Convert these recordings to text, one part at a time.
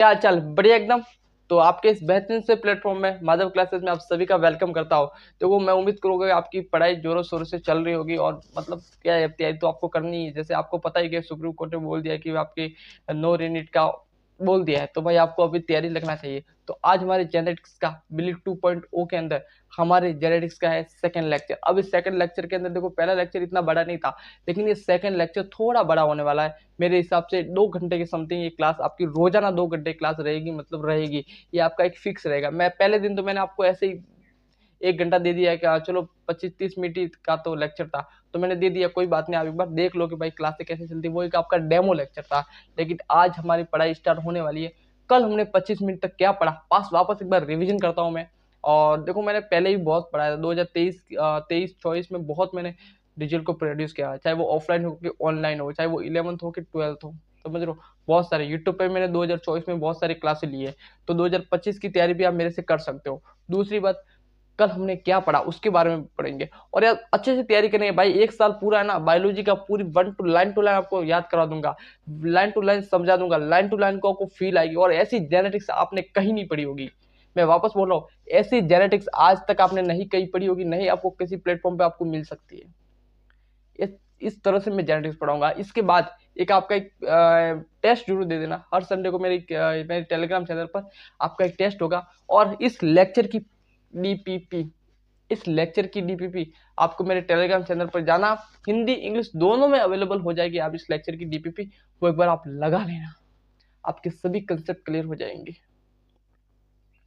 क्या चल बढ़िया एकदम। तो आपके इस बेहतरीन से प्लेटफॉर्म में माधव क्लासेस में आप सभी का वेलकम करता हूँ। तो वो मैं उम्मीद करूँगा कि आपकी पढ़ाई जोरों शोरों से चल रही होगी और मतलब क्या है, तैयारी तो आपको करनी है। जैसे आपको पता ही कि सुप्रीम कोर्ट ने बोल दिया कि आपकी नो रीनीट का बोल दिया है, तो भाई आपको अभी तैयारी लगना चाहिए। तो आज हमारे जेनेटिक्स का बिलीव 2.0 के अंदर हमारे जेनेटिक्स का है सेकंड लेक्चर। अब इस सेकंड लेक्चर के अंदर देखो, पहला लेक्चर इतना बड़ा नहीं था, लेकिन ये सेकंड लेक्चर थोड़ा बड़ा होने वाला है। मेरे हिसाब से 2 घंटे के समथिंग ये क्लास आपकी रोजाना 2 घंटे क्लास रहेगी, मतलब रहेगी। ये आपका एक फिक्स रहेगा। मैं पहले दिन तो मैंने आपको ऐसे ही 1 घंटा दे दिया कि चलो 25-30 मिनट का तो लेक्चर था, तो मैंने दे दिया, कोई बात नहीं, आप एक बार देख लो कि भाई क्लासें कैसे चलती। वो एक आपका डेमो लेक्चर था। लेकिन आज हमारी पढ़ाई स्टार्ट होने वाली है। कल हमने 25 मिनट तक क्या पढ़ा, पास वापस एक बार रिवीजन करता हूँ मैं। और देखो, मैंने पहले भी बहुत पढ़ाया था। 2023-24 में बहुत मैंने रिजल्ट को प्रोड्यूस किया, चाहे वो ऑफलाइन हो कि ऑनलाइन हो, चाहे वो 11th हो कि 12th हो। समझ रहे हो, बहुत सारे यूट्यूब पे मैंने 2024 में बहुत सारी क्लासें ली है। तो 2025 की तैयारी भी आप मेरे से कर सकते हो। दूसरी बात, कल हमने क्या पढ़ा उसके बारे में पढ़ेंगे। और यार अच्छे से तैयारी करेंगे भाई। एक साल पूरा है ना, बायोलॉजी का पूरी टू लाइन आपको याद करा दूंगा, लाइन टू लाइन समझा दूंगा, लाइन टू लाइन को आपको फील आएगी। और ऐसी जेनेटिक्स आपने कहीं नहीं पढ़ी होगी। मैं वापस बोल रहा हूँ, ऐसी जेनेटिक्स आज तक आपने नहीं कहीं पढ़ी होगी, नहीं आपको किसी प्लेटफॉर्म पे आपको मिल सकती है। इस तरह से मैं जेनेटिक्स पढ़ाऊंगा। इसके बाद एक आपका एक टेस्ट जरूर दे देना। हर संडे को मेरे टेलीग्राम चैनल पर आपका एक टेस्ट होगा। और इस लेक्चर की डीपीपी आपको मेरे टेलीग्राम चैनल पर जाना, हिंदी इंग्लिश दोनों में अवेलेबल हो जाएगी। आप इस लेक्चर की डीपीपी वो एक बार आप लगा लेना, आपके सभी कंसेप्ट क्लियर हो जाएंगे।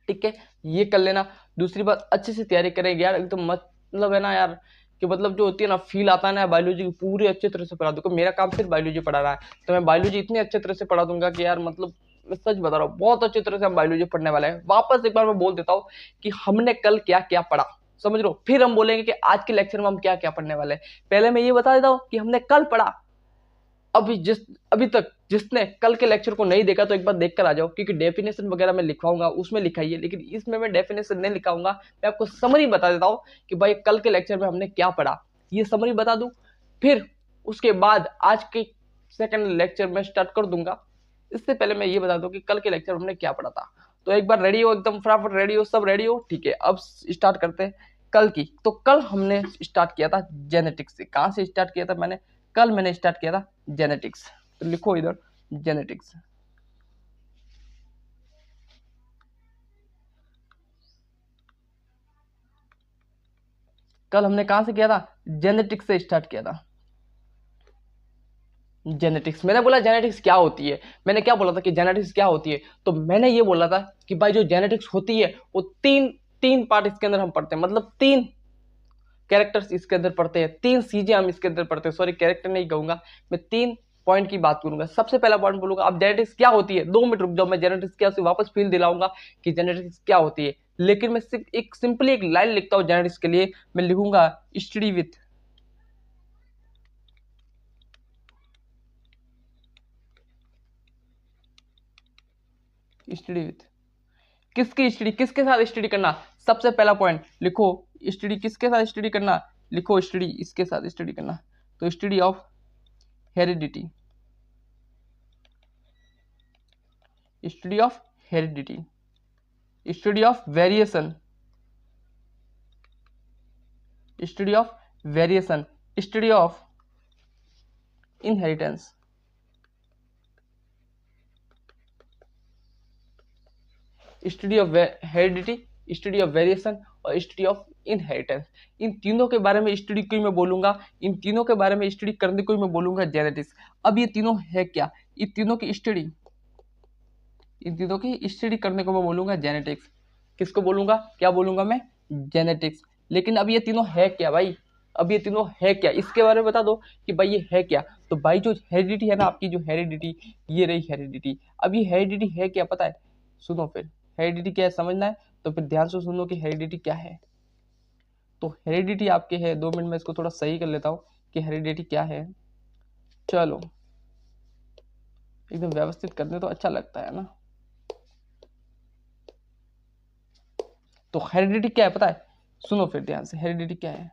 ठीक है, ये कर लेना। दूसरी बात, अच्छे से तैयारी करेंगे यार एकदम। मतलब है ना यार, कि मतलब जो होती है ना, फील आता है ना बायोलॉजी की, पूरी अच्छी तरह से पढ़ा दूंगा। मेरा काम सिर्फ बायोलॉजी पढ़ाना है, तो मैं बायोलॉजी इतनी अच्छी तरह से पढ़ा दूंगा कि यार मतलब मैं सच बता रहा हूँ, बहुत अच्छी तरह से हम बायोलॉजी पढ़ने वाले हैं। वापस एक बार मैं बोल देता हूँ कि हमने कल क्या क्या पढ़ा, समझ लो। फिर हम बोलेंगे कि आज के लेक्चर में हम क्या क्या पढ़ने वाले हैं। पहले मैं ये बता देता हूँ कि हमने कल पढ़ा। अभी तक जिसने कल के लेक्चर को नहीं देखा तो एक बार देख कर आ जाओ, क्योंकि डेफिनेशन वगैरह मैं लिखवाऊंगा, उसमें लिखाई है। लेकिन इसमें मैं डेफिनेशन नहीं लिखाऊंगा, मैं आपको समरी बता देता हूँ कि भाई कल के लेक्चर में हमने क्या पढ़ा, ये समरी बता दूं। फिर उसके बाद आज के सेकंड लेक्चर में स्टार्ट कर दूंगा। इससे पहले मैं ये बता दूं कि कल के लेक्चर में हमने क्या पढ़ा था। तो एक बार रेडी हो, एकदम फटाफट रेडी हो, सब रेडी हो, ठीक है। अब स्टार्ट करते हैं कल की। तो कल हमने स्टार्ट किया था जेनेटिक्स से। कहाँ से स्टार्ट किया था मैंने? कल मैंने स्टार्ट किया था जेनेटिक्स। तो लिखो इधर जेनेटिक्स। कल हमने कहां से किया था? जेनेटिक्स से स्टार्ट किया था। जेनेटिक्स, मैंने बोला जेनेटिक्स क्या होती है। मैंने क्या बोला था कि जेनेटिक्स क्या होती है? तो मैंने ये बोला था कि भाई जो जेनेटिक्स होती है वो तीन तीन पार्ट इसके अंदर हम पढ़ते हैं, मतलब तीन कैरेक्टर्स इसके अंदर पढ़ते हैं, तीन चीजें हम इसके अंदर पढ़ते हैं। सॉरी, कैरेक्टर नहीं कहूंगा मैं, तीन पॉइंट की बात करूंगा। सबसे पहला पॉइंट बोलूंगा, अब जेनेटिक्स क्या होती है। 2 मिनट रुक जाओ, मैं जेनेटिक्स क्या वापस फील दिलाऊंगा कि जेनेटिक्स क्या होती है। लेकिन मैं सिर्फ एक सिंपली एक लाइन लिखता हूँ जेनेटिक्स के लिए। मैं लिखूंगा स्टडी विथ, स्टडी विथ किसकी स्टडी, किसके साथ स्टडी करना। सबसे पहला पॉइंट लिखो, स्टडी किसके साथ स्टडी करना। लिखो स्टडी इसके साथ स्टडी करना। तो study of heredity, study of heredity, study of variation, study of variation, study of inheritance, study of heredity, study of variation और स्टडी ऑफ इनहेरिटेंस। इन तीनों के बारे में स्टडी को मैं बोलूंगा, इन तीनों के बारे में स्टडी करने को मैं बोलूंगा जेनेटिक्स। अब ये तीनों है क्या? ये तीनों की स्टडी, इन तीनों की स्टडी करने को मैं बोलूंगा जेनेटिक्स। किसको बोलूंगा, क्या बोलूंगा मैं? जेनेटिक्स। लेकिन अब ये तीनों है क्या भाई? अब ये तीनों है क्या, इसके बारे में बता दो कि भाई ये है क्या। तो भाई जो हेरिडिटी है ना, आपकी जो हेरिडिटी, ये रही हेरिडिटी। अब ये हेरिडिटी है क्या पता है? सुनो फिर, हेरिडिटी क्या है समझना है तो फिर ध्यान से सुनो कि हेरिडिटी क्या है। तो हेरिडिटी आपके है, 2 मिनट में इसको थोड़ा सही कर लेता हूँ कि हेरिडिटी क्या है। चलो एकदम व्यवस्थित करने तो अच्छा लगता है ना। तो हेरिडिटी क्या है पता है? सुनो फिर ध्यान से, हेरिडिटी क्या है।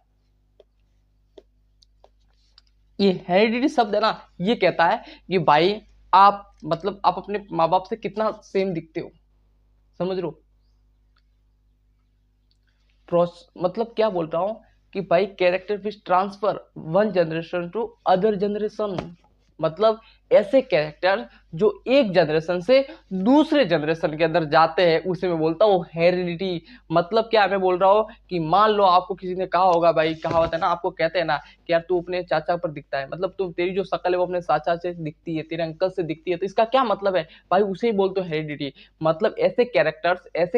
ये हेरिडिटी शब्द है ना, ये कहता है कि भाई आप मतलब आप अपने माँ बाप से कितना सेम दिखते हो, समझ लो। मतलब क्या बोल रहा हूँ कि भाई character which transfer one generation to other generation, मतलब ऐसे कैरेक्टर जो एक जनरेशन से दूसरे जनरेशन के अंदर जाते हैं, उसे मैं बोलता हूँ हेरिडिटी। मतलब क्या मैं बोल रहा हूँ कि मान लो आपको किसी ने कहा होगा, भाई कहावत है ना, आपको कहते हैं ना कि यार तू अपने चाचा पर दिखता है, मतलब तू तेरी जो शक्ल है वो अपने चाचा से दिखती है, तेरे अंकल से दिखती है, तो इसका क्या मतलब है भाई, उसे ही बोलते हो हेरिडिटी। मतलब ऐसे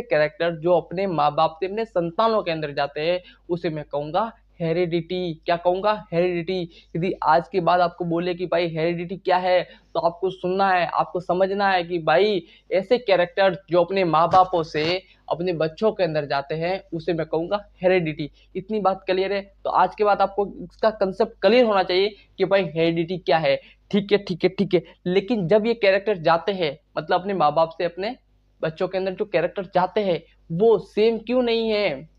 कैरेक्टर जो अपने माँ बाप से अपने संतानों के अंदर जाते हैं, उसे मैं कहूंगा हेरिडिटी। क्या कहूंगा? हेरिडिटी। यदि आज के बाद आपको बोले कि भाई हेरिडिटी क्या है, तो आपको सुनना है, आपको समझना है कि भाई ऐसे कैरेक्टर जो अपने माँ बापों से अपने बच्चों के अंदर जाते हैं, उसे मैं कहूंगा हेरिडिटी। इतनी बात क्लियर है? तो आज के बाद आपको इसका कंसेप्ट क्लियर होना चाहिए कि भाई हेरिडिटी क्या है। ठीक है, ठीक है, ठीक है। लेकिन जब ये कैरेक्टर जाते हैं, मतलब अपने माँ बाप से अपने बच्चों के अंदर जो कैरेक्टर जाते हैं, वो सेम क्यों नहीं है?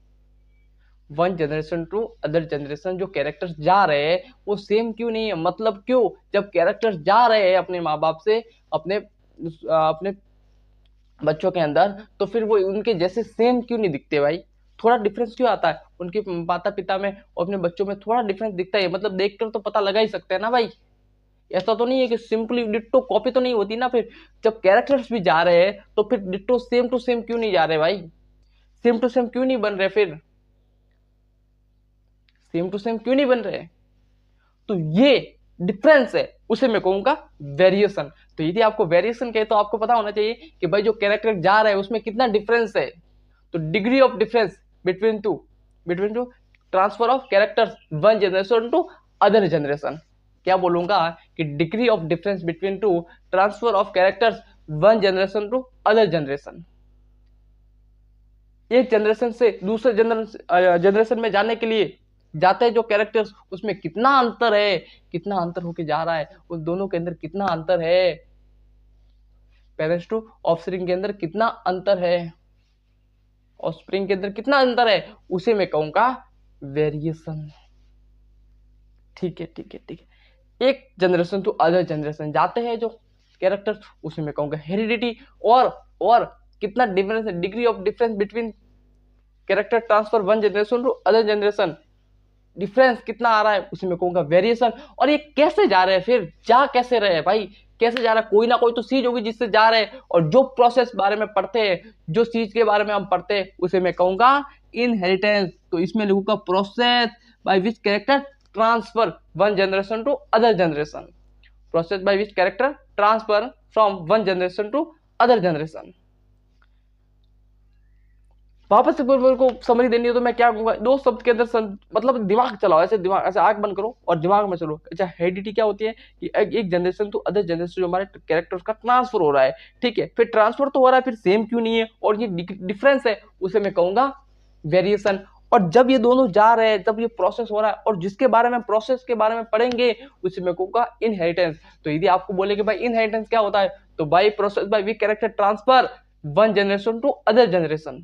One generation to other generation जो कैरेक्टर्स जा रहे हैं, वो सेम क्यों नहीं है? मतलब क्यों? जब कैरेक्टर्स जा रहे हैं अपने माँ बाप से अपने अपने बच्चों के अंदर, तो फिर वो उनके जैसे सेम क्यों नहीं दिखते भाई? थोड़ा डिफरेंस क्यों आता है उनके माता पिता में और अपने बच्चों में? थोड़ा डिफरेंस दिखता है, मतलब देखकर तो पता लगा ही सकते हैं ना भाई। ऐसा तो नहीं है कि सिंपली डिट्टो कॉपी तो नहीं होती ना फिर। जब कैरेक्टर्स भी जा रहे हैं, तो फिर डिट्टो सेम टू सेम क्यों नहीं जा रहे भाई? सेम टू सेम क्यों नहीं बन रहे? फिर सेम टू सेम क्यों नहीं बन रहे? तो ये डिफरेंस है, उसे मैं कहूंगा वेरिएशन। तो यदि आपको वेरिएशन कहे, तो आपको पता होना चाहिए कि भाई जो कैरेक्टर जा रहा है उसमें कितना डिफरेंस है। तो degree of difference between two transfer of characters one generation to other generation. क्या बोलूंगा कि degree of difference between two transfer of characters one generation to other generation. एक जनरेशन से दूसरे जनरेशन में जाने के लिए जाते हैं जो कैरेक्टर्स, उसमें कितना अंतर है, कितना अंतर होके जा रहा है, उन दोनों के अंदर कितना अंतर है, पेरेंट्स टू ऑफस्प्रिंग के अंदर कितना अंतर है, ऑफस्प्रिंग के अंदर कितना अंतर है, उसे मैं कहूंगा वेरिएशन। ठीक है, ठीक है, ठीक है। एक जनरेशन टू अदर जनरेशन जाते हैं जो कैरेक्टर्स, उसे मैं कहूंगा हेरिडिटी। और कितना डिफरेंस है, degree of difference between character transfer one generation to other generation, difference कितना आ रहा है, उसे मैं कहूंगा वेरिएशन। और ये कैसे जा रहे हैं, फिर जा कैसे रहे हैं भाई? कैसे जा रहा है? कोई ना कोई तो चीज होगी जिससे जा रहे हैं, और जो प्रोसेस बारे में पढ़ते हैं, जो चीज के बारे में हम पढ़ते हैं, उसे मैं कहूंगा इनहेरिटेंस। तो इसमें लिखूंगा process by which character transfer one generation to other generation. Process by which character transfer from one generation to other generation. वापस से मेरे को समरी देनी है, तो मैं क्या कहूंगा, दो शब्द के अंदर मतलब दिमाग चलाओ, ऐसे दिमाग, ऐसे आंख बंद करो और दिमाग में चलो। अच्छा, हेरिडिटी क्या होती है कि एक जनरेशन टू अदर जनरेशन जो हमारे कैरेक्टर्स का ट्रांसफर हो रहा है, ठीक है, फिर ट्रांसफर तो हो रहा है, फिर सेम क्यों नहीं है, और ये डिफरेंस है, उसे मैं कहूंगा वेरिएशन। और जब ये दोनों जा रहे हैं, जब ये प्रोसेस हो रहा है, और जिसके बारे में प्रोसेस के बारे में पढ़ेंगे, उसे मैं कहूंगा इनहेरिटेंस। तो यदि आपको बोले कि भाई इनहेरिटेंस क्या होता है, तो by process by we character transfer one generation to other generation,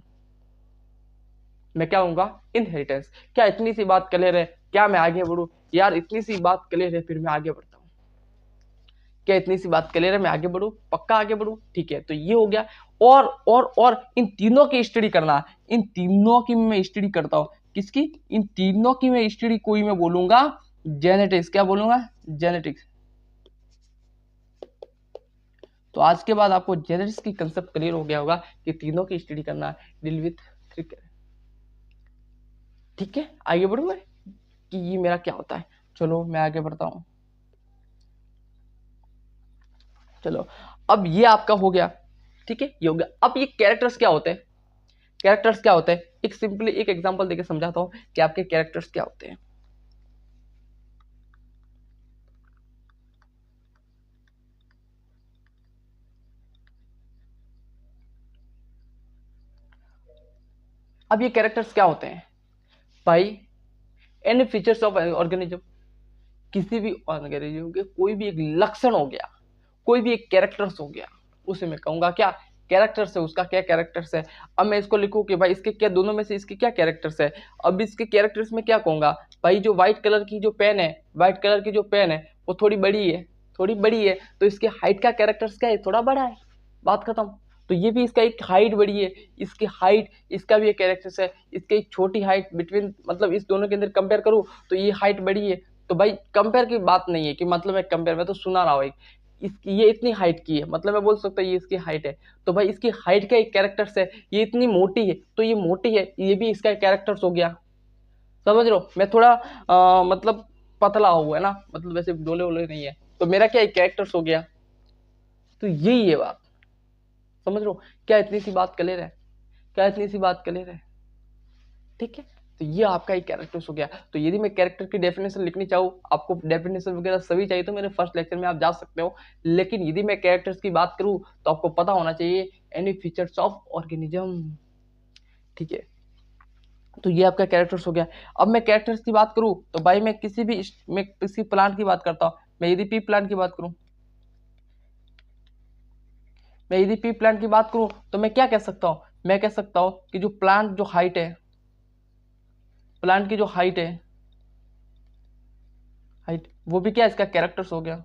मैं क्या कहूंगा इनहेरिटेंस। क्या इतनी सी बात क्लियर है? क्या मैं आगे बढ़ू? यार इतनी सी बात क्लियर है, फिर मैं आगे बढ़ता हूँ। क्या इतनी सी बात क्लियर है? मैं आगे बढ़ू, पक्का आगे बढ़ू। ठीक है, तो ये हो गया। और इन तीनों की स्टडी करना, इन तीनों की मैं स्टडी करता हूँ। किसकी? इन तीनों की मैं स्टडी कोई मैं बोलूंगा जेनेटिक्स। क्या बोलूंगा? जेनेटिक्स। तो आज के बाद आपको जेनेटिक्स की कंसेप्ट क्लियर हो गया होगा कि तीनों की स्टडी करना, डील विथ थ्री। ठीक है, आगे बढ़ू मैं कि ये मेरा क्या होता है। चलो मैं आगे बढ़ता हूं। चलो, अब ये आपका हो गया। ठीक है, ये हो गया। अब ये कैरेक्टर्स क्या होते हैं? कैरेक्टर्स क्या होते हैं? एक सिंपली एक एग्जांपल देके समझाता हूं कि आपके कैरेक्टर्स क्या होते हैं। अब ये कैरेक्टर्स क्या होते हैं भाई? एनी फीचर्स ऑफ ऑर्गेनिज्म, किसी भी ऑर्गेनिज्म के कोई भी एक लक्षण हो गया, कोई भी एक कैरेक्टर्स हो गया, उसे मैं कहूंगा क्या? कैरेक्टर्स है। उसका क्या कैरेक्टर्स है? अब मैं इसको लिखूं कि भाई इसके क्या, दोनों में से इसके क्या कैरेक्टर्स है। अब इसके कैरेक्टर्स में क्या कहूंगा भाई, जो व्हाइट कलर की जो पेन है, व्हाइट कलर की जो पेन है, वो थोड़ी बड़ी है, थोड़ी बड़ी है, तो इसके हाइट का कैरेक्टर्स क्या है, थोड़ा बड़ा है, बात खत्म। तो ये भी इसका एक हाइट बड़ी है, इसकी हाइट, इसका भी एक कैरेक्टर्स है, इसकी एक छोटी हाइट बिटवीन, मतलब इस दोनों के अंदर कंपेयर करूँ तो ये हाइट बड़ी है। तो भाई कंपेयर की बात नहीं है कि मतलब मैं कंपेयर, मैं तो सुना रहा हूँ एक, इसकी ये इतनी हाइट की है, मतलब मैं बोल सकता हूँ ये इसकी हाइट है। तो भाई इसकी हाइट का एक कैरेक्टर्स है, ये इतनी मोटी है, तो ये मोटी है, ये भी इसका कैरेक्टर्स हो गया। समझ रहे हो, मैं थोड़ा मतलब पतला हुआ है ना, मतलब वैसे डोले वोले नहीं है, तो मेरा क्या एक कैरेक्टर्स हो गया। तो यही है बात, समझ लो। क्या इतनी सी बात क्लियर है, क्या इतनी सी बात क्लियर है, ठीक है। तो ये आपका एक कैरेक्टर्स हो गया। तो यदि मैं कैरेक्टर की डेफिनेशन लिखनी चाहूँ, आपको डेफिनेशन वगैरह सभी चाहिए तो मेरे फर्स्ट लेक्चर में आप जा सकते हो। लेकिन यदि मैं कैरेक्टर्स की बात करूँ तो आपको पता होना चाहिए एनी फीचर्स ऑफ ऑर्गेनिज्म, ठीक है। तो ये आपका कैरेक्टर्स हो गया। अब मैं कैरेक्टर्स की बात करूँ तो भाई मैं किसी प्लांट की बात करता हूँ। मैं यदि पी प्लांट की बात करूँ, मैं यदि पी प्लांट की बात करूँ तो मैं क्या कह सकता हूँ, मैं कह सकता हूँ कि जो प्लांट जो हाइट है, प्लांट की जो हाइट है, हाइट वो भी क्या इसका कैरेक्टर्स हो गया,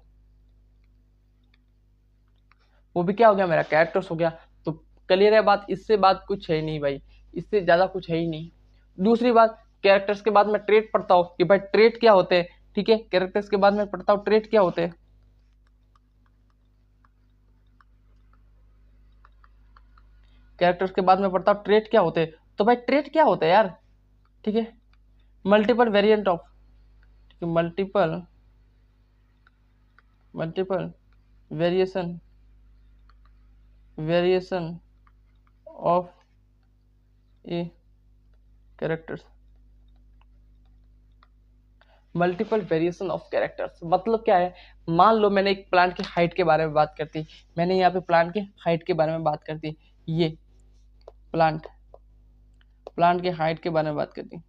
वो भी क्या हो गया, मेरा कैरेक्टर्स हो गया। तो क्लियर है बात, इससे बात कुछ है नहीं भाई, इससे ज्यादा कुछ है ही नहीं। दूसरी बात, कैरेक्टर्स के बाद मैं ट्रेट पढ़ता हूँ कि भाई ट्रेट क्या होते हैं, ठीक है। कैरेक्टर्स के बाद मैं पढ़ता हूँ ट्रेट क्या होते हैं, कैरेक्टर्स के बाद मैं पढ़ता हूँ ट्रेट क्या होते हैं। तो भाई ट्रेट क्या होता है यार, ठीक है, multiple variant of, multiple multiple variation, variation of A characters, multiple variation of characters मतलब क्या है। मान लो मैंने एक प्लांट की हाइट के बारे में बात करती, मैंने यहाँ पे प्लांट के हाइट के बारे में बात करती, ये प्लांट प्लांट के हाइट के बारे में बात करती,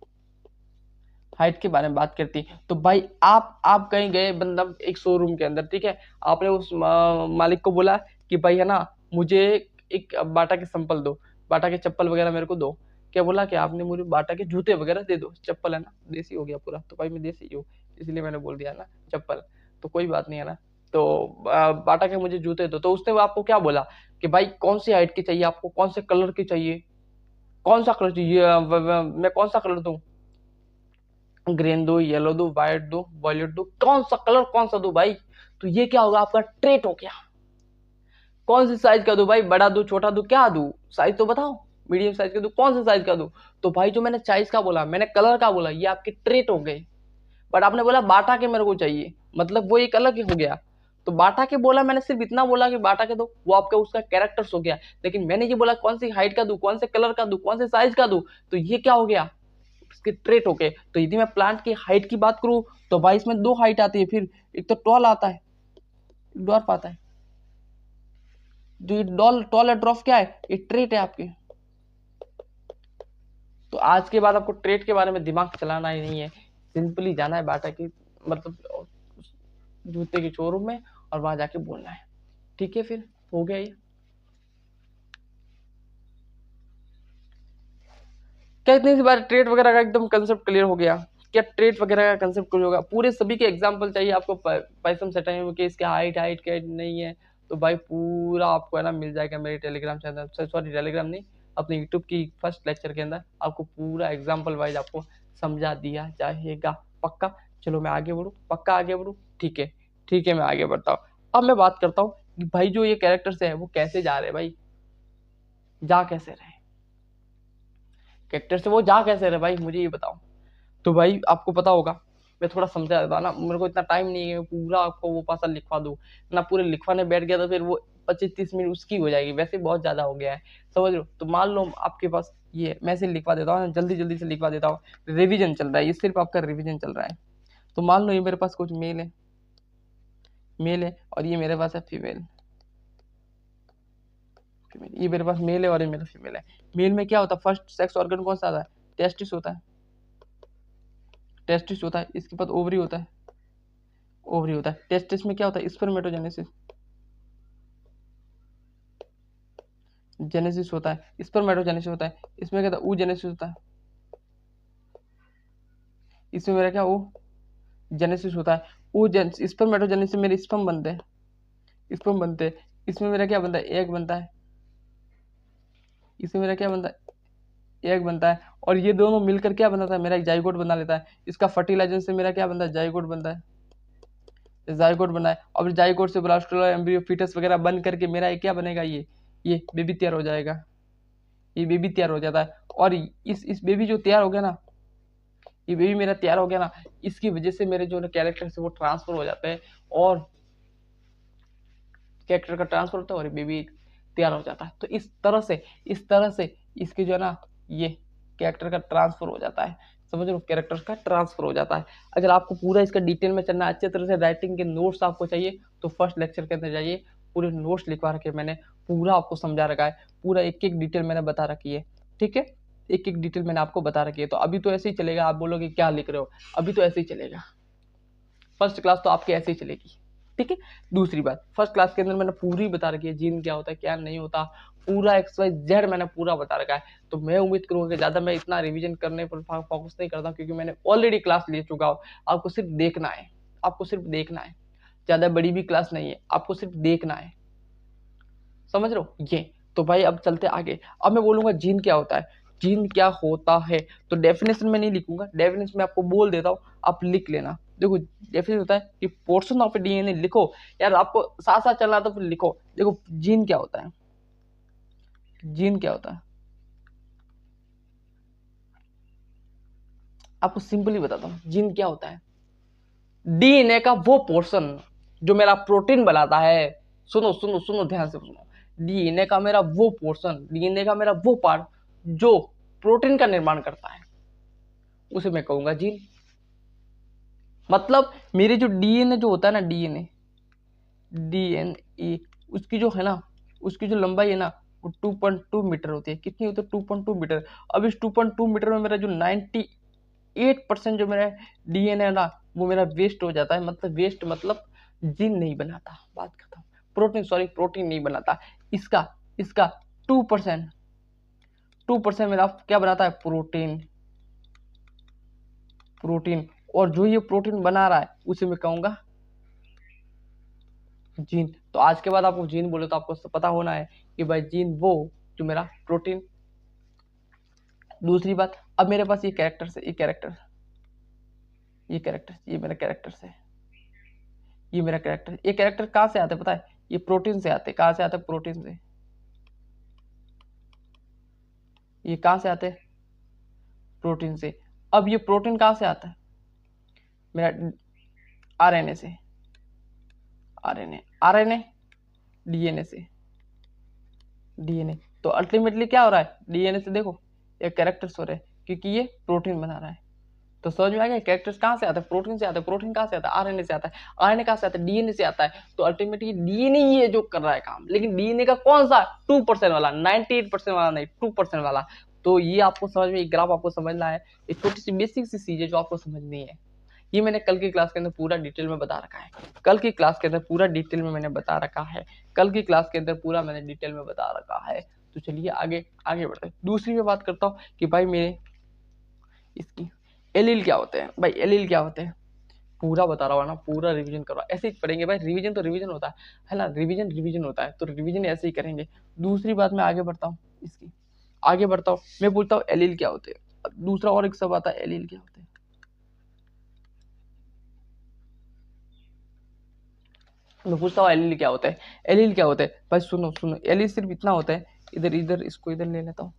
हाइट के बारे में बात करती। तो भाई आप कहीं गए, मतलब एक शोरूम के अंदर, ठीक है, आपने उस मालिक को बोला कि भाई है ना, मुझे एक बाटा के संपल दो, बाटा के चप्पल वगैरह मेरे को दो। क्या बोला कि आपने मुझे बाटा के जूते वगैरह दे दो, चप्पल है ना, देसी हो गया पूरा, तो भाई मैं देसी हूँ इसलिए मैंने बोल दिया ना चप्पल, तो कोई बात नहीं है ना। तो बाटा के मुझे जूते दो, तो उसने वो आपको क्या बोला कि भाई कौन सी हाइट की चाहिए आपको, कौन से कलर की चाहिए, कौन सा कलर चाहिए, मैं कौन सा कलर दूं, ग्रीन दो, येलो दो, व्हाइट दो, वॉयलेट दो, कौन सा कलर कौन सा दो भाई। तो ये क्या होगा, आपका ट्रेट हो गया। कौन सी साइज का दो भाई, बड़ा दो, छोटा दो, क्या दो, साइज तो बताओ, मीडियम साइज का दो, कौन सा साइज का दो। तो भाई जो मैंने साइज का बोला, मैंने कलर का बोला, ये आपके ट्रेट हो गए। बट आपने बोला बाटा के मेरे को चाहिए, मतलब वो एक अलग ही हो गया। तो बाटा के बोला, मैंने सिर्फ इतना बोला कि बाटा के दो, वो आपका उसका कैरेक्टर्स हो गया। लेकिन मैंने ये बोला कौन सी हाइट का दू, कौन से कलर का दू, कौन से साइज का दू, तो ये क्या हो गया, इसके ट्रेट हो गए। तो यदि मैं प्लांट की हाइट की बात करूं तो भाई इसमें दो हाइट आती है, फिर एक तो टॉल आता है, एक ड्वार्फ आता है। जो ये टॉल या ड्वार्फ क्या है, ये ट्रेट है आपके। तो आज के बाद आपको ट्रेट के बारे में दिमाग चलाना ही नहीं है, सिंपली जाना है बाटा की, मतलब जूते के शोरूम में, और वहां जाके बोलना है, ठीक है। फिर हो गया ये, क्या इतनी सी बार ट्रेड वगैरह का एकदम कंसेप्ट क्लियर हो गया। क्या ट्रेड वगैरह का कंसेप्ट क्लियर होगा, पूरे सभी के एग्जांपल चाहिए आपको, पाइथन सेटाइम में कि इसके हाइट हाइट क्या नहीं है, तो भाई पूरा आपको है ना मिल जाएगा मेरे टेलीग्राम चैनल, सॉरी टेलीग्राम नहीं, अपने यूट्यूब की फर्स्ट लेक्चर के अंदर आपको पूरा एग्जाम्पल वाइज आपको समझा दिया जाएगा, पक्का। चलो मैं आगे बढ़ूँ, पक्का आगे बढ़ूँ, ठीक है, ठीक है, मैं आगे बढ़ता हूँ। अब मैं बात करता हूँ कि भाई जो ये कैरेक्टर्स है वो कैसे जा रहे हैं भाई, जा कैसे रहे कैरेक्टर से, वो जा कैसे रहे भाई, मुझे ये बताओ। तो भाई आपको पता होगा, मैं थोड़ा समझा देता ना, मेरे को इतना टाइम नहीं है पूरा आपको वो पासा लिखवा दूं ना, पूरे लिखवाने बैठ गया तो फिर वो 25-30 मिनट उसकी हो जाएगी, वैसे बहुत ज्यादा हो गया है, समझ लो। तो मान लो आपके पास ये, मैं से लिखवा देता हूँ, जल्दी जल्दी से लिखवा देता हूँ, रिविजन चल रहा है, ये सिर्फ आपका रिविजन चल रहा है। तो मान लो ये मेरे पास कुछ मेल है, मेल है, और ये मेरे पास है फीमेल, ये मेरे पास मेल है और ये मेरा फीमेल है। मेल में क्या होता है, फर्स्ट सेक्स ऑर्गन कौन सा आता है, टेस्टिस होता है, टेस्टिस होता है, इसके बाद ओवरी होता है, ओवरी होता है। टेस्टिस में क्या होता है, स्पर्मेटोजेनेसिस, जेनेसिस होता है, स्पर्मेटोजेनेसिस होता है, इसमें क्या होता है, oogenesis होता है, इसमें मेरा क्या, ओ जेनेसिस होता है। oogenesis, स्पर्मेटोजेनेसिस से मेरे स्पर्म बनते हैं, स्पर्म बनते हैं। इसमें मेरा क्या बनता है, एग बनता है। इसमें मेरा क्या बनता है, एग बनता है। और ये दोनों मिलकर क्या बनाता है, मेरा एक जाइगोट बना लेता है। इसका फर्टिलाइजेशन से मेरा क्या बनता है, जाइगोट बनता है। जाइगोट बना है, और जाइगोट से ब्लास्टोला, एम्ब्रियो, फीटस वगैरह बन करके मेरा एक क्या बनेगा, ये बेबी तैयार हो जाएगा। ये बेबी तैयार हो जाता है। और इस बेबी जो तैयार हो गया ना, ये बेबी मेरा तैयार हो गया ना, इसकी वजह से मेरे जो कैरेक्टर है वो ट्रांसफर हो जाते हैं, और कैरेक्टर का ट्रांसफर होता है और बेबी तैयार हो जाता है। तो इस तरह से इसके जो है ना, ये कैरेक्टर का ट्रांसफर हो जाता है। समझ लो, कैरेक्टर का ट्रांसफर हो जाता है। अगर आपको पूरा इसका डिटेल में चलना, अच्छे तरह से राइटिंग के नोट्स आपको चाहिए, तो फर्स्ट लेक्चर के अंदर जाइए, पूरे नोट्स लिखवा रखे मैंने, पूरा आपको समझा रखा है, पूरा एक एक डिटेल मैंने बता रखी है। ठीक है, एक एक डिटेल मैंने आपको बता रखी है। तो अभी तो ऐसे ही चलेगा, आप बोलोगे क्या लिख रहे हो, अभी तो ऐसे ही चलेगा, फर्स्ट क्लास तो आपकी ऐसे ही चलेगी। ठीक है। दूसरी बात, फर्स्ट क्लास के अंदर मैंने पूरी बता रखी है, जीन क्या होता है, क्या नहीं होता, पूरा XYZ मैंने पूरा बता रखा है। तो मैं उम्मीद करूंगा कि ज्यादा मैं इतना रिवीजन करने पर फोकस नहीं करता, क्योंकि मैंने ऑलरेडी क्लास ले चुका हूँ। आपको सिर्फ देखना है, आपको सिर्फ देखना है, ज्यादा बड़ी भी क्लास नहीं है, आपको सिर्फ देखना है। समझ रहे हो ये। तो भाई अब चलते आगे। अब मैं बोलूंगा जीन क्या होता है, जीन क्या होता है। तो डेफिनेशन में नहीं लिखूंगा, डेफिनेशन में आपको बोल देता हूँ, आप लिख लेना। देखो, डेफिनेशन होता है कि पोर्शन ऑफ डीएनए, लिखो यार, आपको साथ साथ चलना तो फिर लिखो। देखो जीन क्या होता है, जीन क्या होता है, आपको सिंपली बताता हूँ जीन क्या होता है। डीएनए का वो पोर्शन जो मेरा प्रोटीन बनाता है, सुनो सुनो सुनो ध्यान से सुनो, डीएनए का मेरा वो पोर्शन, डीएनए का मेरा वो पार्ट जो प्रोटीन का निर्माण करता है, उसे मैं कहूंगा जीन। मतलब मेरे जो डीएनए जो होता है ना, डीएनए डीएनए उसकी जो है ना, उसकी जो लंबाई है ना, वो 2.2 मीटर होती है। कितनी होती है, 2.2 मीटर। अब इस 2.2 मीटर में मेरा जो 98% जो मेरा डीएनए है ना, वो मेरा वेस्ट हो जाता है। मतलब वेस्ट मतलब जीन नहीं बनाता, बात खत्म। प्रोटीन, सॉरी, प्रोटीन नहीं बनाता। इसका इसका 2% 2% मेरा क्या बनाता है, प्रोटीन। प्रोटीन, और जो ये प्रोटीन बना रहा है उसे मैं कहूंगा जीन। तो आज के बाद आपको जीन बोले तो आपको पता होना है कि भाई जीन वो जो मेरा प्रोटीन। दूसरी बात, अब मेरे पास ये कैरेक्टर है, ये मेरा कैरेक्टर है, ये मेरा कैरेक्टर। ये कैरेक्टर कहाँ से आते हैं पता है, ये प्रोटीन से आते हैं। कहाँ से आते हैं, प्रोटीन से। ये कहाँ से आते हैं, प्रोटीन से। अब ये प्रोटीन कहाँ से आता है, मेरा आरएनए से। आरएनए डीएनए से, डीएनए। तो अल्टीमेटली क्या हो रहा है, डीएनए से देखो ये कैरेक्टर्स हो रहे हैं, क्योंकि ये प्रोटीन बना रहा है। तो समझ में आ गया, कैरेक्टर्स कहाँ से आते हैं, प्रोटीन से आते हैं। प्रोटीन कहाँ से आता है, आरएनए से आता है। आरएनए कहाँ से आता है, डीएनए से आता है। तो अल्टीमेटली डीएनए ये जो कर रहा है काम, लेकिन डीएनए का कौन सा, 2% वाला, 98% वाला नहीं, 2% वाला। तो ये आपको समझ में, ग्राफ आपको समझना है। एक छोटी सी बेसिक सी चीज है जो आपको समझनी है। ये मैंने कल की क्लास के अंदर पूरा डिटेल में बता रखा है, कल की क्लास के अंदर पूरा डिटेल में मैंने बता रखा है, कल की क्लास के अंदर पूरा मैंने डिटेल में बता रखा है। तो चलिए आगे आगे बढ़ते हैं। दूसरी मैं बात करता हूँ कि भाई मेरे इसकी एलील क्या होते हैं। भाई एलील क्या होते हैं, पूरा बता रहा हूँ ना, पूरा रिवीजन करो। ऐसे ही पढ़ेंगे भाई, रिवीजन तो रिवीजन होता है ना, रिवीजन रिवीजन होता है, तो रिवीजन ऐसे ही करेंगे। दूसरी बात मैं आगे बढ़ता हूँ, इसकी आगे बढ़ता हूँ, मैं पूछता हूँ एलील क्या होते हैं। दूसरा और एक सब आता है, एलील क्या होते हैं। मैं पूछता हूँ एलील क्या होता है, एलील क्या होता है। भाई सुनो सुनो, एलील सिर्फ इतना होता है, इधर इधर इसको इधर ले लेता हूँ।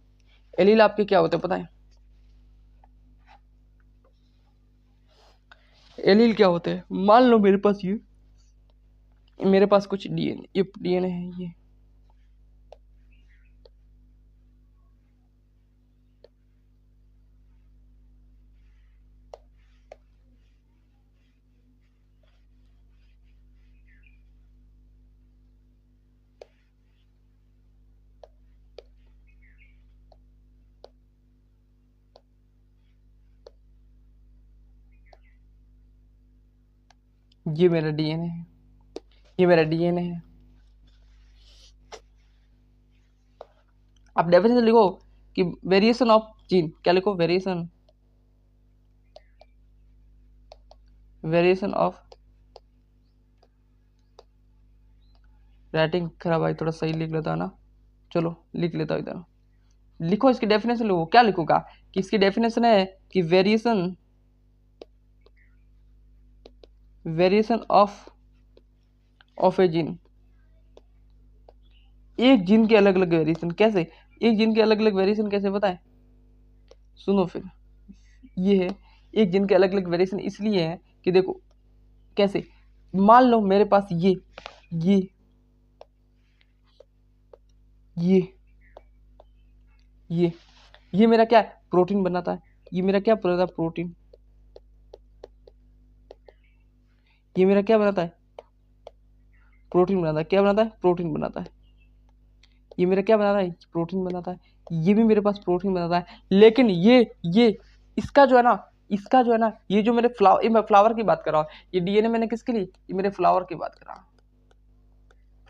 एलील आपके क्या होते हैं पता है, एलील क्या होते हैं। मान लो मेरे पास ये, मेरे पास कुछ डीएनए, ये डीएनए है, ये मेरा डीएनए है, ये मेरा डीएनए है। आप डेफिनेशन लिखो कि वेरिएशन ऑफ जीन, क्या लिखो, वेरिएशन, वेरिएशन ऑफ राइटिंग खराब आई, थोड़ा सही लिख लेता है ना। चलो लिख लेता हूँ इधर। लिखो इसकी डेफिनेशन, लिखो क्या लिखूंगा कि इसकी डेफिनेशन है कि वेरिएशन ऑफ ए जीन, एक जीन के अलग अलग वेरिएशन। कैसे एक जीन के अलग अलग वेरिएशन कैसे बताएं? सुनो फिर, ये है एक जीन के अलग अलग वेरिएशन इसलिए है कि देखो कैसे, मान लो मेरे पास ये ये ये ये मेरा क्या है, प्रोटीन बनाता है। ये मेरा क्या बनाता है, प्रोटीन। ये मेरा क्या बनाता है, प्रोटीन बनाता है। क्या बनाता है, प्रोटीन बनाता है। ये मेरा क्या बनाता है, प्रोटीन बनाता है। ये भी मेरे पास प्रोटीन बनाता है। लेकिन ये इसका जो है ना, इसका जो है ना, ये जो मेरे मैं फ्लावर की बात कर रहा हूँ। ये डीएनए मैंने किसके लिए, ये मेरे फ्लावर की बात कर रहा हूँ,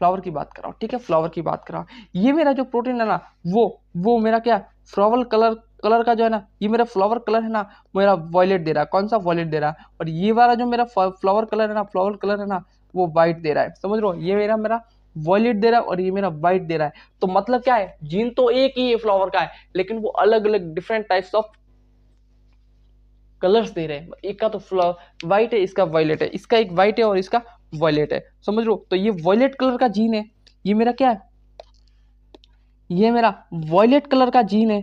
फ्लावर की बात कर रहा हूँ, ठीक है, फ्लावर की बात कर रहा हूँ। ये मेरा जो प्रोटीन है ना, वो मेरा क्या, फ्लावर कलर का जो है ना, ये मेरा फ्लावर कलर है ना, मेरा वॉयलेट दे रहा है। कौन सा, वॉयलेट दे रहा है। और ये वाला जो मेरा फ्लावर कलर है ना, फ्लावर कलर है ना, वो व्हाइट दे रहा है। समझ रहे हो, ये मेरा मेरा वॉयलेट दे रहा है और ये मेरा व्हाइट दे रहा है। तो मतलब क्या है, जीन तो एक ही है फ्लावर का है, लेकिन वो अलग अलग डिफरेंट टाइप्स ऑफ कलर्स दे रहे हैं। एक का तो व्हाइट है, इसका वॉयलेट है, इसका एक व्हाइट है और इसका वॉयलेट है। समझ लो, तो ये वॉयलेट कलर का जीन है, ये मेरा क्या है, ये मेरा वॉयलेट कलर का जीन है।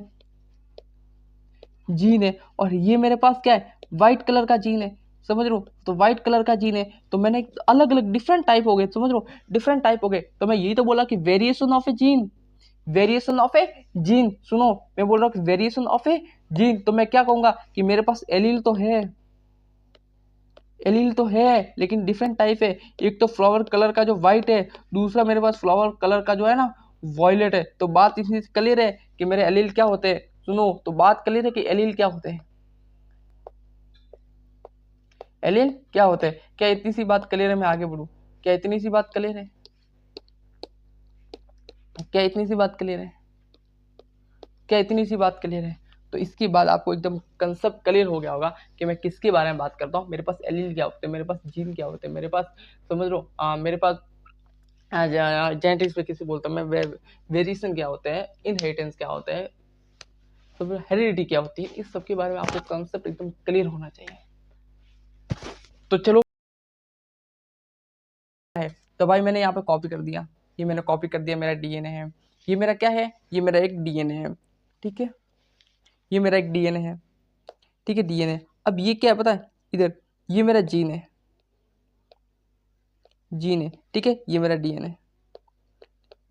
और ये मेरे पास क्या है, व्हाइट कलर का जीन है। समझ लो, तो व्हाइट कलर का जीन है, तो मैंने अलग अलग डिफरेंट टाइप हो गए। समझ लो, डिफरेंट टाइप हो गए। तो मैं यही तो बोला कि variation of A gene, variation of A gene. सुनो, मैं बोल रहा हूँ कि वेरिएशन ऑफ ए जीन। तो मैं क्या कहूंगा कि मेरे पास एलील तो है, एलील तो है, लेकिन डिफरेंट टाइप है। एक तो फ्लावर कलर का जो व्हाइट है, दूसरा मेरे पास फ्लावर कलर का जो है ना, वॉयलेट है। तो बात इतनी क्लियर है कि मेरे एलील क्या होते हैं। सुनो, तो बात क्लियर है कि एलील क्या होते हैं, एलील क्या होते हैं। क्या इतनी सी बात क्लियर है, मैं आगे बढ़ू, क्या इतनी सी बात क्लियर है, क्या इतनी सी बात क्लियर है, क्या इतनी सी बात क्लियर है। तो इसके बाद आपको एकदम कंसेप्ट क्लियर हो गया होगा कि मैं किसके बारे में बात करता हूँ। मेरे पास एलील क्या होते हैं, मेरे पास जीन क्या होते हैं, मेरे पास, समझ लो, मेरे पास जेनेटिक्स पे किसी बोलता हूँ मैं, वेरिएशन क्या होते हैं, इनहेरिटेंस क्या होते हैं, तो फिर हेरिडिटी क्या होती है। इस सब के बारे में आपको कंसेप्ट एकदम क्लियर होना चाहिए। तो चलो है, तो भाई मैंने यहाँ पे कॉपी कर दिया, ये मैंने कॉपी कर दिया, मेरा डीएनए है। ये मेरा क्या है, ये मेरा एक डीएनए है, ठीक है, ये मेरा एक डीएनए है, ठीक है, डीएनए। अब ये क्या है पता है, इधर ये मेरा जीन है, ठीक है, ये मेरा डीएनए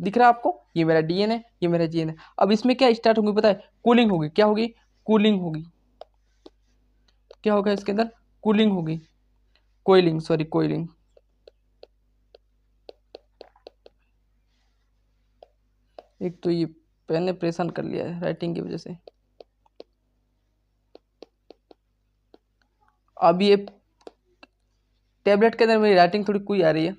दिख रहा है आपको, ये मेरा डीएनए, ये मेरा जीन है। अब इसमें क्या स्टार्ट होगी पता है, कूलिंग होगी। क्या होगी, कूलिंग होगी। क्या होगा इसके अंदर, कूलिंग होगी, कोइलिंग, सॉरी कोइलिंग। एक तो ये पेन ने परेशान कर लिया है राइटिंग की वजह से। अब ये टेबलेट के अंदर मेरी राइटिंग थोड़ी कोई आ रही है।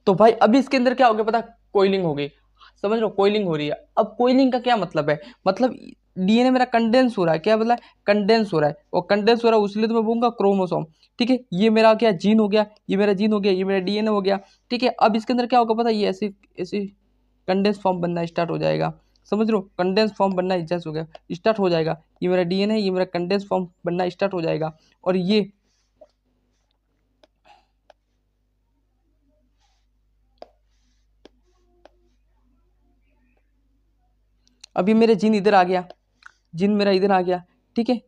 तो भाई अभी इसके अंदर क्या हो गया पता, कोइलिंग हो गई। समझ लो, कोइलिंग हो रही है। अब कोइलिंग का क्या मतलब है, मतलब डीएनए मेरा कंडेंस हो रहा है। क्या मतलब, कंडेंस हो रहा है। और कंडेंस हो रहा है इसलिए तो मैं बोलूंगा क्रोमोसोम, ठीक है। ये मेरा क्या, जीन हो गया, ये मेरा जीन हो गया, ये मेरा डीएनए हो गया, ठीक है। अब इसके अंदर क्या होगा पता, ये ऐसे ऐसे कंडेंस फॉर्म बनना स्टार्ट हो जाएगा। समझ लो, कंडेंस फॉर्म बनना जैसे हो गया, स्टार्ट हो जाएगा। ये मेरा डीएनए है, ये मेरा कंडेंस फॉर्म बनना स्टार्ट हो जाएगा। और ये अभी मेरे जीन इधर आ गया, जीन मेरा इधर आ गया, ठीक है।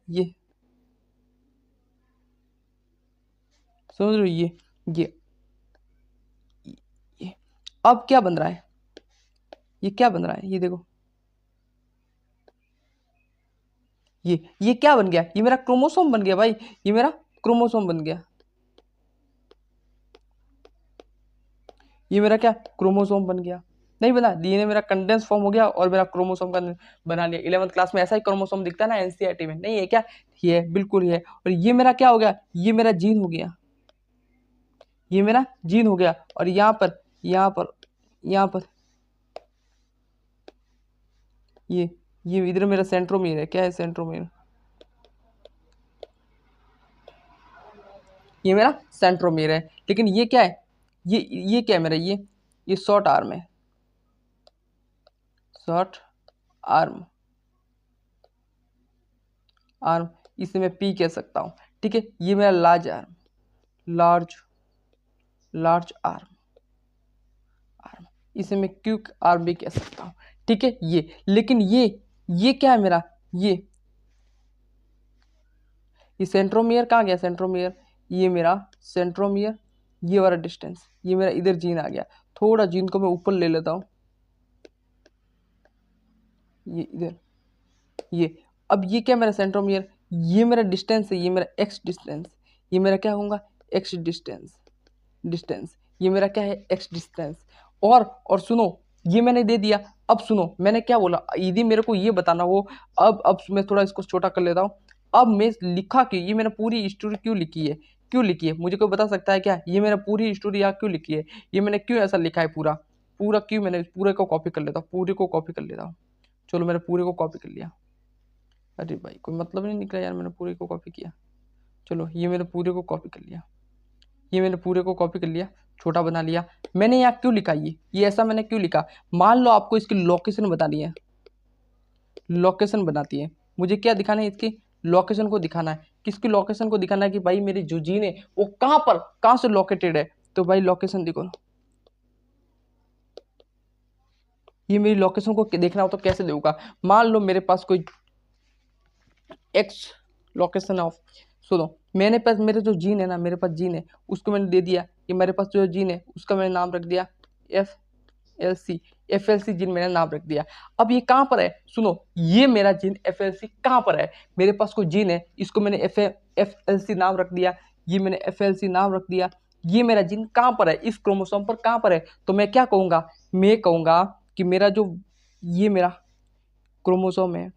समझ लो, ये ये अब क्या बन रहा है, ये क्या बन रहा है, ये देखो, ये क्या बन गया, ये मेरा क्रोमोसोम बन गया भाई, ये मेरा क्रोमोसोम बन गया। ये मेरा क्या, क्रोमोसोम बन गया। नहीं बना, डीएनए मेरा कंडेंस फॉर्म हो गया और मेरा क्रोमोसोम का बना लिया। 11th क्लास में ऐसा ही क्रोमोसोम दिखता है ना एनसीईआरटी में, नहीं है क्या, ये है, बिल्कुल ये है। और ये मेरा क्या हो गया, ये मेरा जीन हो गया, ये मेरा जीन हो गया। और यहाँ पर ये इधर मेरा सेंट्रोमीर है। क्या है, सेंट्रोमीर। ये मेरा सेंट्रोमियर है। लेकिन ये क्या है, ये क्या है मेरा, ये शॉर्ट आर्म है, शॉर्ट आर्म, आर्म, इसे मैं पी कह सकता हूँ। ठीक है, ये मेरा large arm, large large arm, arm, इसे मैं क्विक आर्म भी कह सकता हूँ। ठीक है, ये लेकिन ये क्या है मेरा, ये सेंट्रोमियर कहाँ गया, सेंट्रोमियर, ये मेरा सेंट्रोमियर, ये वाला डिस्टेंस, ये मेरा इधर जीन आ गया। थोड़ा जीन को मैं ऊपर ले लेता हूँ, ये इधर, ये, अब ये क्या मेरा सेंट्रोमियर, ये मेरा डिस्टेंस है, ये मेरा एक्स डिस्टेंस, ये मेरा क्या होगा, एक्स डिस्टेंस, डिस्टेंस, ये मेरा क्या है, एक्स डिस्टेंस। और सुनो, ये मैंने दे दिया। अब सुनो, मैंने क्या बोला, यदि मेरे को ये बताना हो, अब मैं थोड़ा इसको छोटा कर लेता हूँ। अब मैं लिखा कि ये मैंने पूरी स्टोरी क्यों लिखी है, क्यों लिखी है, मुझे कोई बता सकता है क्या, ये मैंने पूरी स्टोरी यहाँ क्यों लिखी है, ये मैंने क्यों ऐसा लिखा है, पूरा पूरा क्यों, मैंने पूरे को कॉपी कर लेता हूँ, पूरे को कॉपी कर लेता हूँ। चलो मैंने पूरे को कॉपी कर लिया। अरे भाई कोई मतलब नहीं निकला यार, मैंने पूरे को कॉपी किया। चलो ये मैंने पूरे को कॉपी कर लिया, ये मैंने पूरे को कॉपी कर लिया, छोटा बना लिया। मैंने यहाँ क्यों लिखा, ये ऐसा मैंने क्यों लिखा, मान लो आपको इसकी लोकेशन बतानी है, लोकेशन बनाती है, मुझे क्या दिखाना है, इसकी लोकेशन को दिखाना है। किसकी लोकेशन को दिखाना है, कि भाई मेरी जो जीन है वो कहाँ पर, कहाँ से लोकेटेड है। तो भाई लोकेशन देखो, ये मेरी लोकेशन को देखना हो तो कैसे देखूंगा, मान लो मेरे पास कोई एक्स लोकेशन ऑफ, सुनो, मैंने पास मेरे जो जीन है ना, मेरे पास जीन है, उसको मैंने दे दिया, कि मेरे पास जो जीन है उसका मैंने नाम रख दिया FLC, FLC जीन मैंने नाम रख दिया। अब ये कहाँ पर है, सुनो, ये मेरा जीन FLC कहाँ पर है, मेरे पास कोई जीन है, इसको मैंने FLC नाम रख दिया, ये मैंने FLC नाम रख दिया। ये मेरा जीन कहाँ पर है, इस क्रोमोसोम पर कहाँ पर है, तो मैं क्या कहूँगा, मैं कहूँगा कि मेरा जो, ये मेरा क्रोमोसोम है,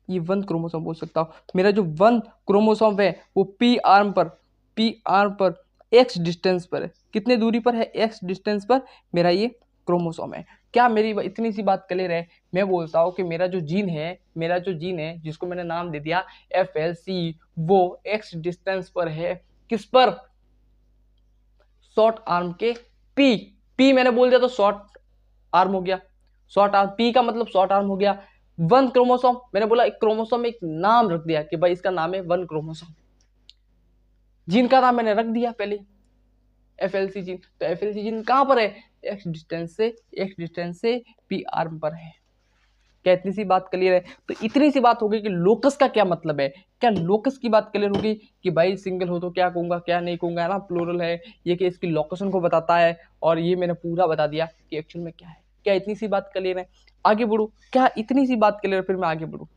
ये वन क्रोमोसोम बोल सकता हूँ, मेरा जो वन क्रोमोसोम है वो पी आर्म पर एक्स डिस्टेंस पर है। कितने दूरी पर है, एक्स डिस्टेंस पर मेरा ये क्रोमोसोम है। क्या मेरी इतनी सी बात क्लियर है। मैं बोलता हूँ कि मेरा जो जीन है, मेरा जो जीन है जिसको मैंने नाम दे दिया FLC, वो एक्स डिस्टेंस पर है, किस पर, शॉर्ट आर्म के पी, पी मैंने बोल दिया तो शॉर्ट आर्म हो गया, शॉर्ट आर्म, पी का मतलब शॉर्ट आर्म हो गया। वन क्रोमोसोम, मैंने बोला एक क्रोमोसोम में एक नाम रख दिया कि भाई इसका नाम है वन क्रोमोसोम, जीन का नाम मैंने रख दिया पहले FLC जीन। तो FLC जीन कहां पर है, एक्स डिस्टेंस से पी आर्म पर है। क्या इतनी सी बात क्लियर है। तो इतनी सी बात होगी कि लोकस का क्या मतलब है, क्या लोकस की बात क्लियर होगी कि भाई सिंगल हो तो क्या कहूंगा क्या नहीं कहूंगा, है ना, प्लूरल है, ये कि इसकी लोकेशन को बताता है, और ये मैंने पूरा बता दिया कि एक्चुअल में क्या है। क्या इतनी सी बात क्लियर है, आगे बढ़ू, क्या इतनी सी बात क्लियर है, फिर मैं आगे बढ़ू।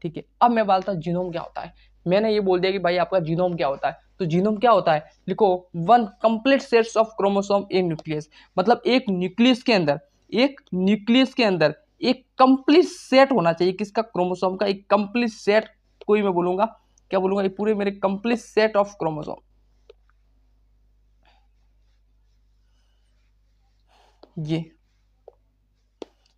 ठीक है, अब मैं बोलता हूँ जीनोम क्या होता है। मैंने ये बोल दिया कि भाई आपका जीनोम क्या होता है, तो जीनोम क्या होता है, लिखो, one complete sets of chromosome in nucleus, मतलब एक न्यूक्लियस के अंदर, एक न्यूक्लियस के अंदर एक कंप्लीट सेट होना चाहिए, किसका, क्रोमोसोम का एक कंप्लीट सेट, कोई मैं बोलूंगा, क्या बोलूंगा, ये पूरे मेरे कंप्लीट सेट ऑफ क्रोमोसोम, ये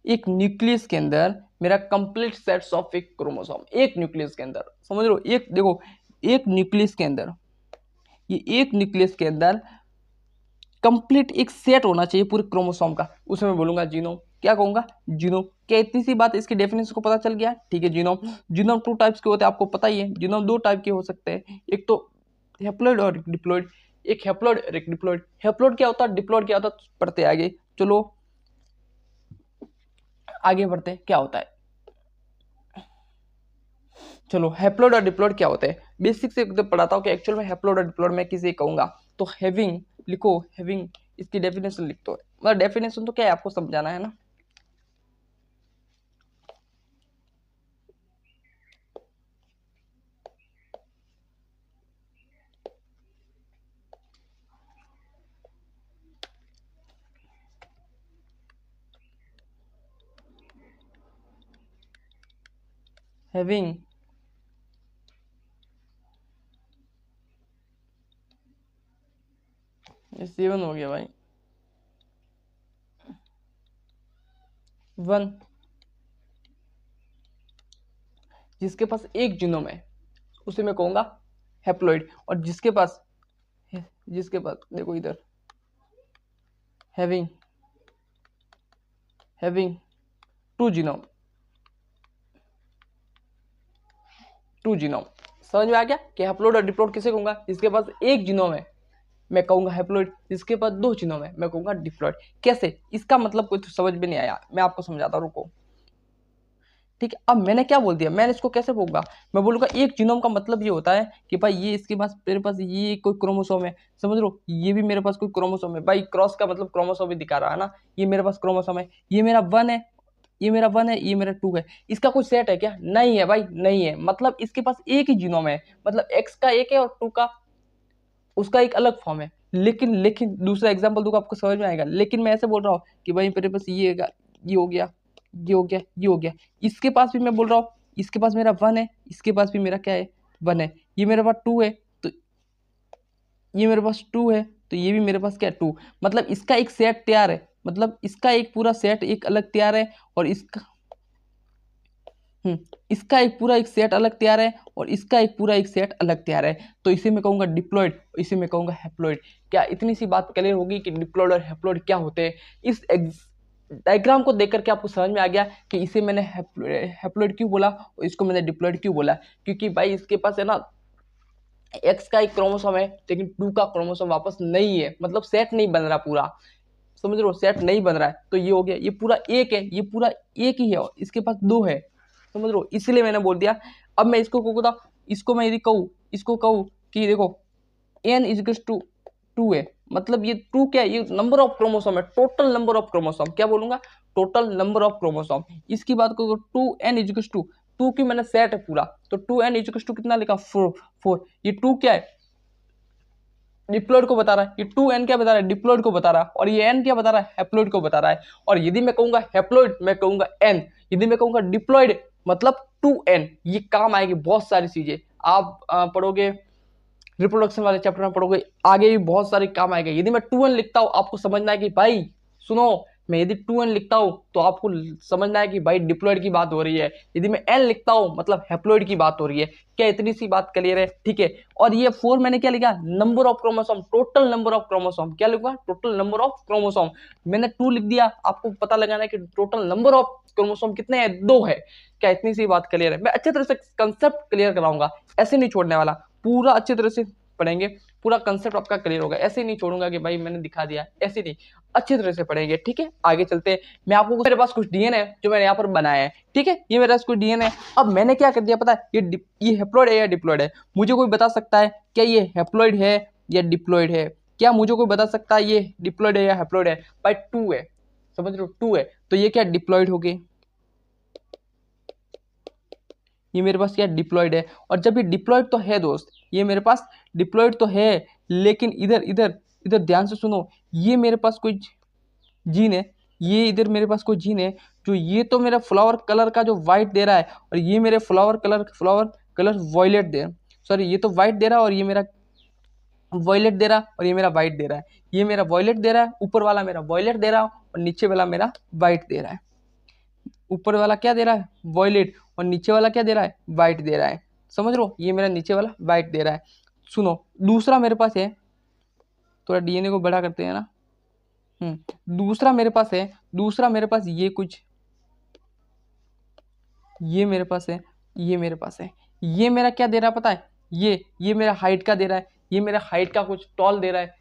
एक न्यूक्लियस के अंदर मेरा कंप्लीट सेट्स ऑफ एक क्रोमोसोम, एक न्यूक्लियस के अंदर, समझ लो, एक देखो, एक न्यूक्लियस के अंदर, ये एक न्यूक्लियस के अंदर कंप्लीट एक सेट होना चाहिए पूरे क्रोमोसोम का, उसे मैं बोलूंगा जीनोम। क्या कहूंगा, जीनोम। क्या इतनी सी बात, इसकी डेफिनेशन को पता चल गया। ठीक है, जीनोम, जीनोम टू टाइप्स के होते हैं, आपको पता ही है, जीनोम दो टाइप के हो सकते हैं, एक तो हेप्लॉइड और डिप्लॉइड, एक हेप्लॉइड और एक डिप्लॉइड। हेप्लॉइड क्या होता है, डिप्लॉइड क्या होता है, पढ़ते आगे, चलो आगे बढ़ते हैं, क्या होता है, चलो हेप्लॉइड और डिप्लॉइड क्या होते हैं, बेसिक से एकदम पढ़ाता हूँ कि एक्चुअल में हेप्लॉइड और डिप्लॉइड मैं किसे कहूंगा। तो हैविंग, लिखो हैविंग, इसकी डेफिनेशन लिख दो, मतलब डेफिनेशन तो क्या है आपको समझाना है ना। हैविंग, ये 7 हो गया भाई, वन, जिसके पास एक जीनोम है उसे मैं कहूंगा हैप्लॉइड, और जिसके पास देखो इधर हैविंग टू जीनोम, समझ में आ गया कि हैप्लॉइड और डिप्लॉइड किसे कहूंगा? जिसके पास एक जीनोम है मैं कहूंगा हैप्लॉइड, जिसके पास दो जीनोम है मैं कहूंगा डिप्लॉइड। कैसे? इसका मतलब कोई तो समझ में नहीं आया, मैं आपको समझाता हूं, रुको। ठीक है, अब मैंने क्या बोल दिया, मैंने इसको कैसे बोलूंगा? मैं बोलूंगा एक जीनोम का मतलब ये होता है कि भाई ये इसके पास, मेरे पास ये कोई क्रोमोसोम है, समझ लो, ये भी मेरे पास कोई क्रोमोसोम है। भाई क्रॉस का मतलब क्रोमोसोम ही दिखा रहा है ना, ये मेरे पास क्रोमोसोम है, ये मेरा 1 है, ये मेरा 1 है, ये मेरा 2 है। इसका कोई सेट है क्या? नहीं है भाई, नहीं है। मतलब इसके पास एक ही जीनोम है, मतलब एक्स का एक है और 2 का उसका एक अलग फॉर्म है। लेकिन दूसरा एग्जांपल दूंगा आपको समझ में आएगा। लेकिन मैं ऐसे बोल रहा हूँ कि भाई मेरे पास ये हो गया, ये हो गया, ये हो गया। इसके पास भी मैं बोल रहा हूँ, इसके पास मेरा 1 है, इसके पास भी मेरा क्या है, 1 है। ये मेरे पास 2 है, तो ये मेरे पास 2 है, तो ये भी मेरे पास क्या है, 2। मतलब इसका एक सेट तैयार है, मतलब इसका एक पूरा सेट एक अलग तैयार है, और इसका एक सेट अलग तैयार है, और इसका एक पूरा एक सेट अलग तैयार है। तो इसे मैं कहूंगा डिप्लॉइड, इसे मैं कहूंगा हैप्लॉइड। क्या इतनी सी बात क्लियर होगी कि डिप्लॉइड और हैप्लॉइड क्या होते हैं? इस डायग्राम को देख करके आपको समझ में आ गया कि इसे मैंने हैप्लॉइड क्यों बोला और इसको मैंने डिप्लॉइड क्यों बोला। क्योंकि भाई इसके पास है ना एक्स का एक क्रोमोसोम है, लेकिन 2 का क्रोमोसोम वापस नहीं है, मतलब सेट नहीं बन रहा पूरा, समझ रहे हो, सेट नहीं बन रहा है। तो ये हो गया, ये पूरा एक है, ये पूरा एक ही है, और इसके पास 2 है, समझ लो, इसलिए मैंने बोल दिया। अब मैं इसको कहूँ, इसको मैं यदि कहूँ, इसको कहूँ कि देखो n इज टू 2 है, मतलब ये 2 क्या है, ये नंबर ऑफ क्रोमोसोम है, टोटल नंबर ऑफ क्रोमोसोम। क्या बोलूंगा? Total number of chromosome. इसकी बात करो 2n इज टू 2 की मैंने सेट है पूरा, तो 2n इज टू कितना लिखा, 4। ये 2 क्या है, डिप्लॉइड को बता रहा है, ये 2n क्या बता रहा है, डिप्लॉइड को बता रहा है, और ये n क्या बता रहा है, हैप्लॉइड को बता रहा है। और यदि मैं कहूंगा हैप्लॉइड, मैं कहूंगा n, यदि मैं कहूंगा डिप्लॉइड, मतलब 2n। ये काम आएगी बहुत सारी चीजें, आप पढ़ोगे रिप्रोडक्शन वाले चैप्टर में, पढ़ोगे आगे भी बहुत सारे काम आएगा। यदि मैं 2n लिखता हूं, आपको समझना है कि भाई सुनो, मैं यदि 2n लिखता हूं तो आपको समझना है कि भाई डिप्लॉइड की बात हो रही है। यदि मैं n लिखता हूं मतलब हैप्लॉइड की बात हो रही है। क्या इतनी सी बात क्लियर है? ठीक है। और ये 4 मैंने क्या लिखा, number of chromosome, total number of chromosome. क्या लिखूंगा? Total number of chromosome. मैंने 2 लिख दिया, आपको पता लगाना है कि टोटल नंबर ऑफ क्रोमोसोम कितने हैं, 2 है। क्या इतनी सी बात क्लियर है? मैं अच्छे तरह से कंसेप्ट क्लियर कराऊंगा, ऐसे नहीं छोड़ने वाला, पूरा अच्छी तरह से पढ़ेंगे, पूरा कंसेप्ट आपका क्लियर होगा। ऐसे नहीं छोड़ूंगा कि भाई मैंने दिखा दिया, ऐसे नहीं, अच्छी तरह से पढ़ेंगे। ठीक है, आगे चलते हैं। मैं आपको, मेरे पास कुछ डीएनए है जो मैंने यहाँ पर बनाया है। ठीक है, ये मेरे पास कुछ डीएनए है। अब मैंने क्या कर दिया पता है, ये हैप्लॉइड है या डिप्लॉइड है? मुझे कोई बता सकता है क्या ये हैप्लॉइड है या डिप्लॉइड है? क्या मुझे कोई बता सकता है ये डिप्लॉइड है या हैप्लॉइड है? भाई 2 है, समझ लो 2 है, तो ये क्या डिप्लॉइड हो गई, ये मेरे पास क्या डिप्लॉइड है। और जब ये डिप्लॉइड तो है दोस्त, ये मेरे पास डिप्लॉइड तो है, लेकिन इधर इधर इधर ध्यान से सुनो, ये मेरे पास कोई जीन है, ये इधर मेरे पास कोई जीन है जो, ये तो मेरा फ्लावर कलर का जो वाइट दे रहा है, और ये मेरे फ्लावर कलर वॉयलेट दे, सॉरी ये तो वाइट दे रहा है, और ये मेरा वॉयलेट दे रहा है, और ये मेरा वाइट दे रहा है। ये मेरा वॉयलेट दे रहा है, ऊपर वाला मेरा वॉयलेट दे रहा है, और नीचे वाला मेरा वाइट दे रहा है। ऊपर वाला क्या दे रहा है, वॉयलेट, और नीचे वाला क्या दे रहा है, वाइट दे रहा है। समझ लो, ये मेरा नीचे वाला वाइट दे रहा है। सुनो, दूसरा मेरे पास है, थोड़ा डीएनए को बड़ा करते हैं ना। दूसरा मेरे पास है, दूसरा मेरे पास ये कुछ, ये मेरे पास है, ये मेरे पास है। ये मेरा क्या दे रहा है पता है, ये मेरा हाइट का दे रहा है, ये मेरा हाइट का कुछ टॉल दे रहा है,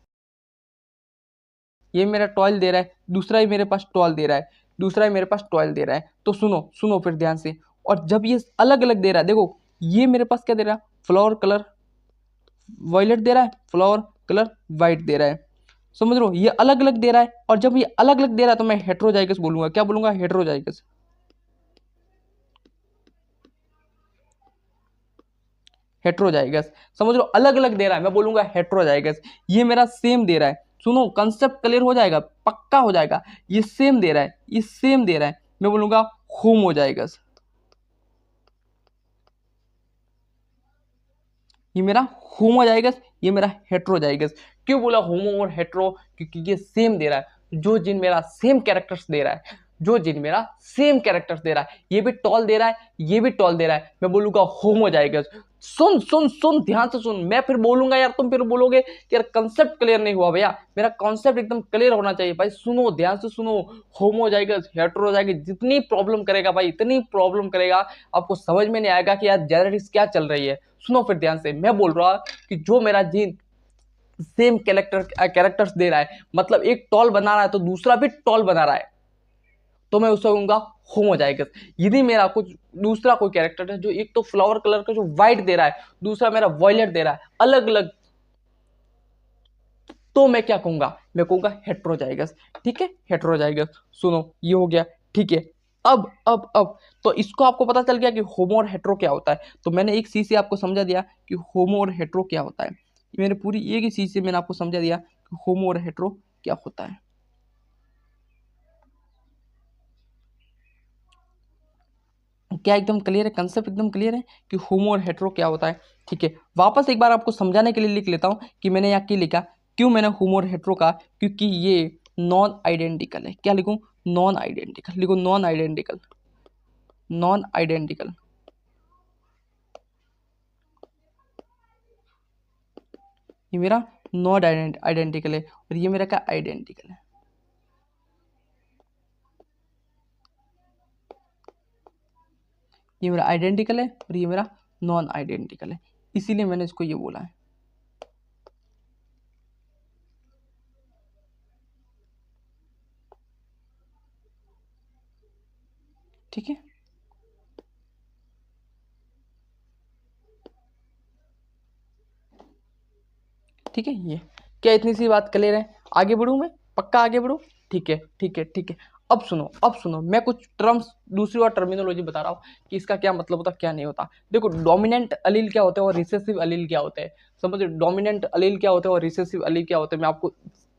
ये मेरा टॉयल दे रहा है, दूसरा ही मेरे पास टॉल दे रहा है, दूसरा ही मेरे पास टॉयल दे रहा है। तो सुनो सुनो फिर ध्यान से, और जब ये अलग अलग दे रहा है, देखो ये मेरे पास क्या दे रहा है, फ्लावर कलर वॉयलेट दे रहा है, फ्लावर कलर वाइट दे रहा है। समझ लो, ये अलग अलग दे रहा है, और जब ये अलग अलग दे रहा है तो मैं हेट्रोजाइगस बोलूंगा। क्या बोलूंगा? हेट्रोजाइगस। हेट्रोजाइगस, समझ लो, अलग अलग दे रहा है, मैं बोलूंगा हेट्रोजाइगस। ये मेरा सेम दे रहा है, सुनो कंसेप्ट क्लियर हो जाएगा, पक्का हो जाएगा। ये सेम दे रहा है, ये सेम दे रहा है, मैं बोलूंगा होमोजाइगस। ये मेरा होमोजाइगस, ये मेरा हेट्रोजाइगस। क्यों बोला होमो और हेट्रो? क्योंकि ये सेम दे रहा है, जो जिन मेरा सेम कैरेक्टर्स दे रहा है। जो जीन मेरा सेम कैरेक्टर्स दे रहा है, ये भी टॉल दे रहा है, ये भी टॉल दे रहा है, मैं बोलूंगा होमोजाइगस। सुन सुन सुन, ध्यान से सुन, मैं फिर बोलूंगा यार, तुम फिर बोलोगे कि यार कंसेप्ट क्लियर नहीं हुआ भैया, मेरा कॉन्सेप्ट एकदम क्लियर होना चाहिए भाई। सुनो, ध्यान से सुनो, होमोजाइगस हेटेरोजाइगस जितनी प्रॉब्लम करेगा भाई, इतनी प्रॉब्लम करेगा, आपको समझ में नहीं आएगा कि यार जेनेटिक्स क्या चल रही है। सुनो फिर ध्यान से, मैं बोल रहा कि जो मेरा जीन सेम कैरेक्टर्स दे रहा है, मतलब एक टॉल बना रहा है तो दूसरा भी टॉल बना रहा है, तो मैं उसे कहूंगा होमोजाइगस। यदि मेरा कुछ दूसरा कोई कैरेक्टर है जो एक तो फ्लावर कलर का जो व्हाइट दे रहा है, दूसरा मेरा वॉयलेट दे रहा है, अलग अलग, तो मैं क्या कहूंगा, मैं कहूंगा हेट्रोजाइगस। ठीक है, हेट्रोजाइगस। सुनो, ये हो गया। ठीक है, अब तो इसको आपको पता चल गया कि होमो और हेट्रो क्या होता है। तो मैंने एक चीज से आपको समझा दिया कि होमो और हेट्रो क्या होता है। मैंने पूरी एक ही चीज से मैंने आपको समझा दिया कि होमो और हेट्रो क्या होता है। क्या एकदम क्लियर है, कंसेप्ट एकदम क्लियर है कि होमो और हेट्रो क्या होता है। ठीक है, वापस एक बार आपको समझाने के लिए लिख लेता हूं कि मैंने यहाँ क्या लिखा, क्यों मैंने होमो और हेट्रो कहा, क्योंकि ये नॉन आइडेंटिकल है। क्या लिखूं, नॉन आइडेंटिकल लिखो, नॉन आइडेंटिकल, नॉन आइडेंटिकल। ये मेरा नॉन आइडेंटिकल है और ये मेरा क्या आइडेंटिकल है। ये मेरा आइडेंटिकल है और ये मेरा नॉन आइडेंटिकल है, इसीलिए मैंने इसको ये बोला है। ठीक है, ठीक है, ये क्या इतनी सी बात क्लियर है। आगे बढ़ूं मैं, पक्का आगे बढ़ूं। ठीक है, ठीक है, ठीक है। अब सुनो, अब सुनो, मैं कुछ टर्म्स दूसरी और टर्मिनोलॉजी बता रहा हूँ कि इसका क्या मतलब होता, क्या नहीं होता। देखो, डोमिनेंट अलील क्या होते हैं और रिसेसिव अलील क्या होते हैं। समझो, डोमिनेंट अलील क्या होते हैं और रिसेसिव अलील क्या होते हैं। मैं आपको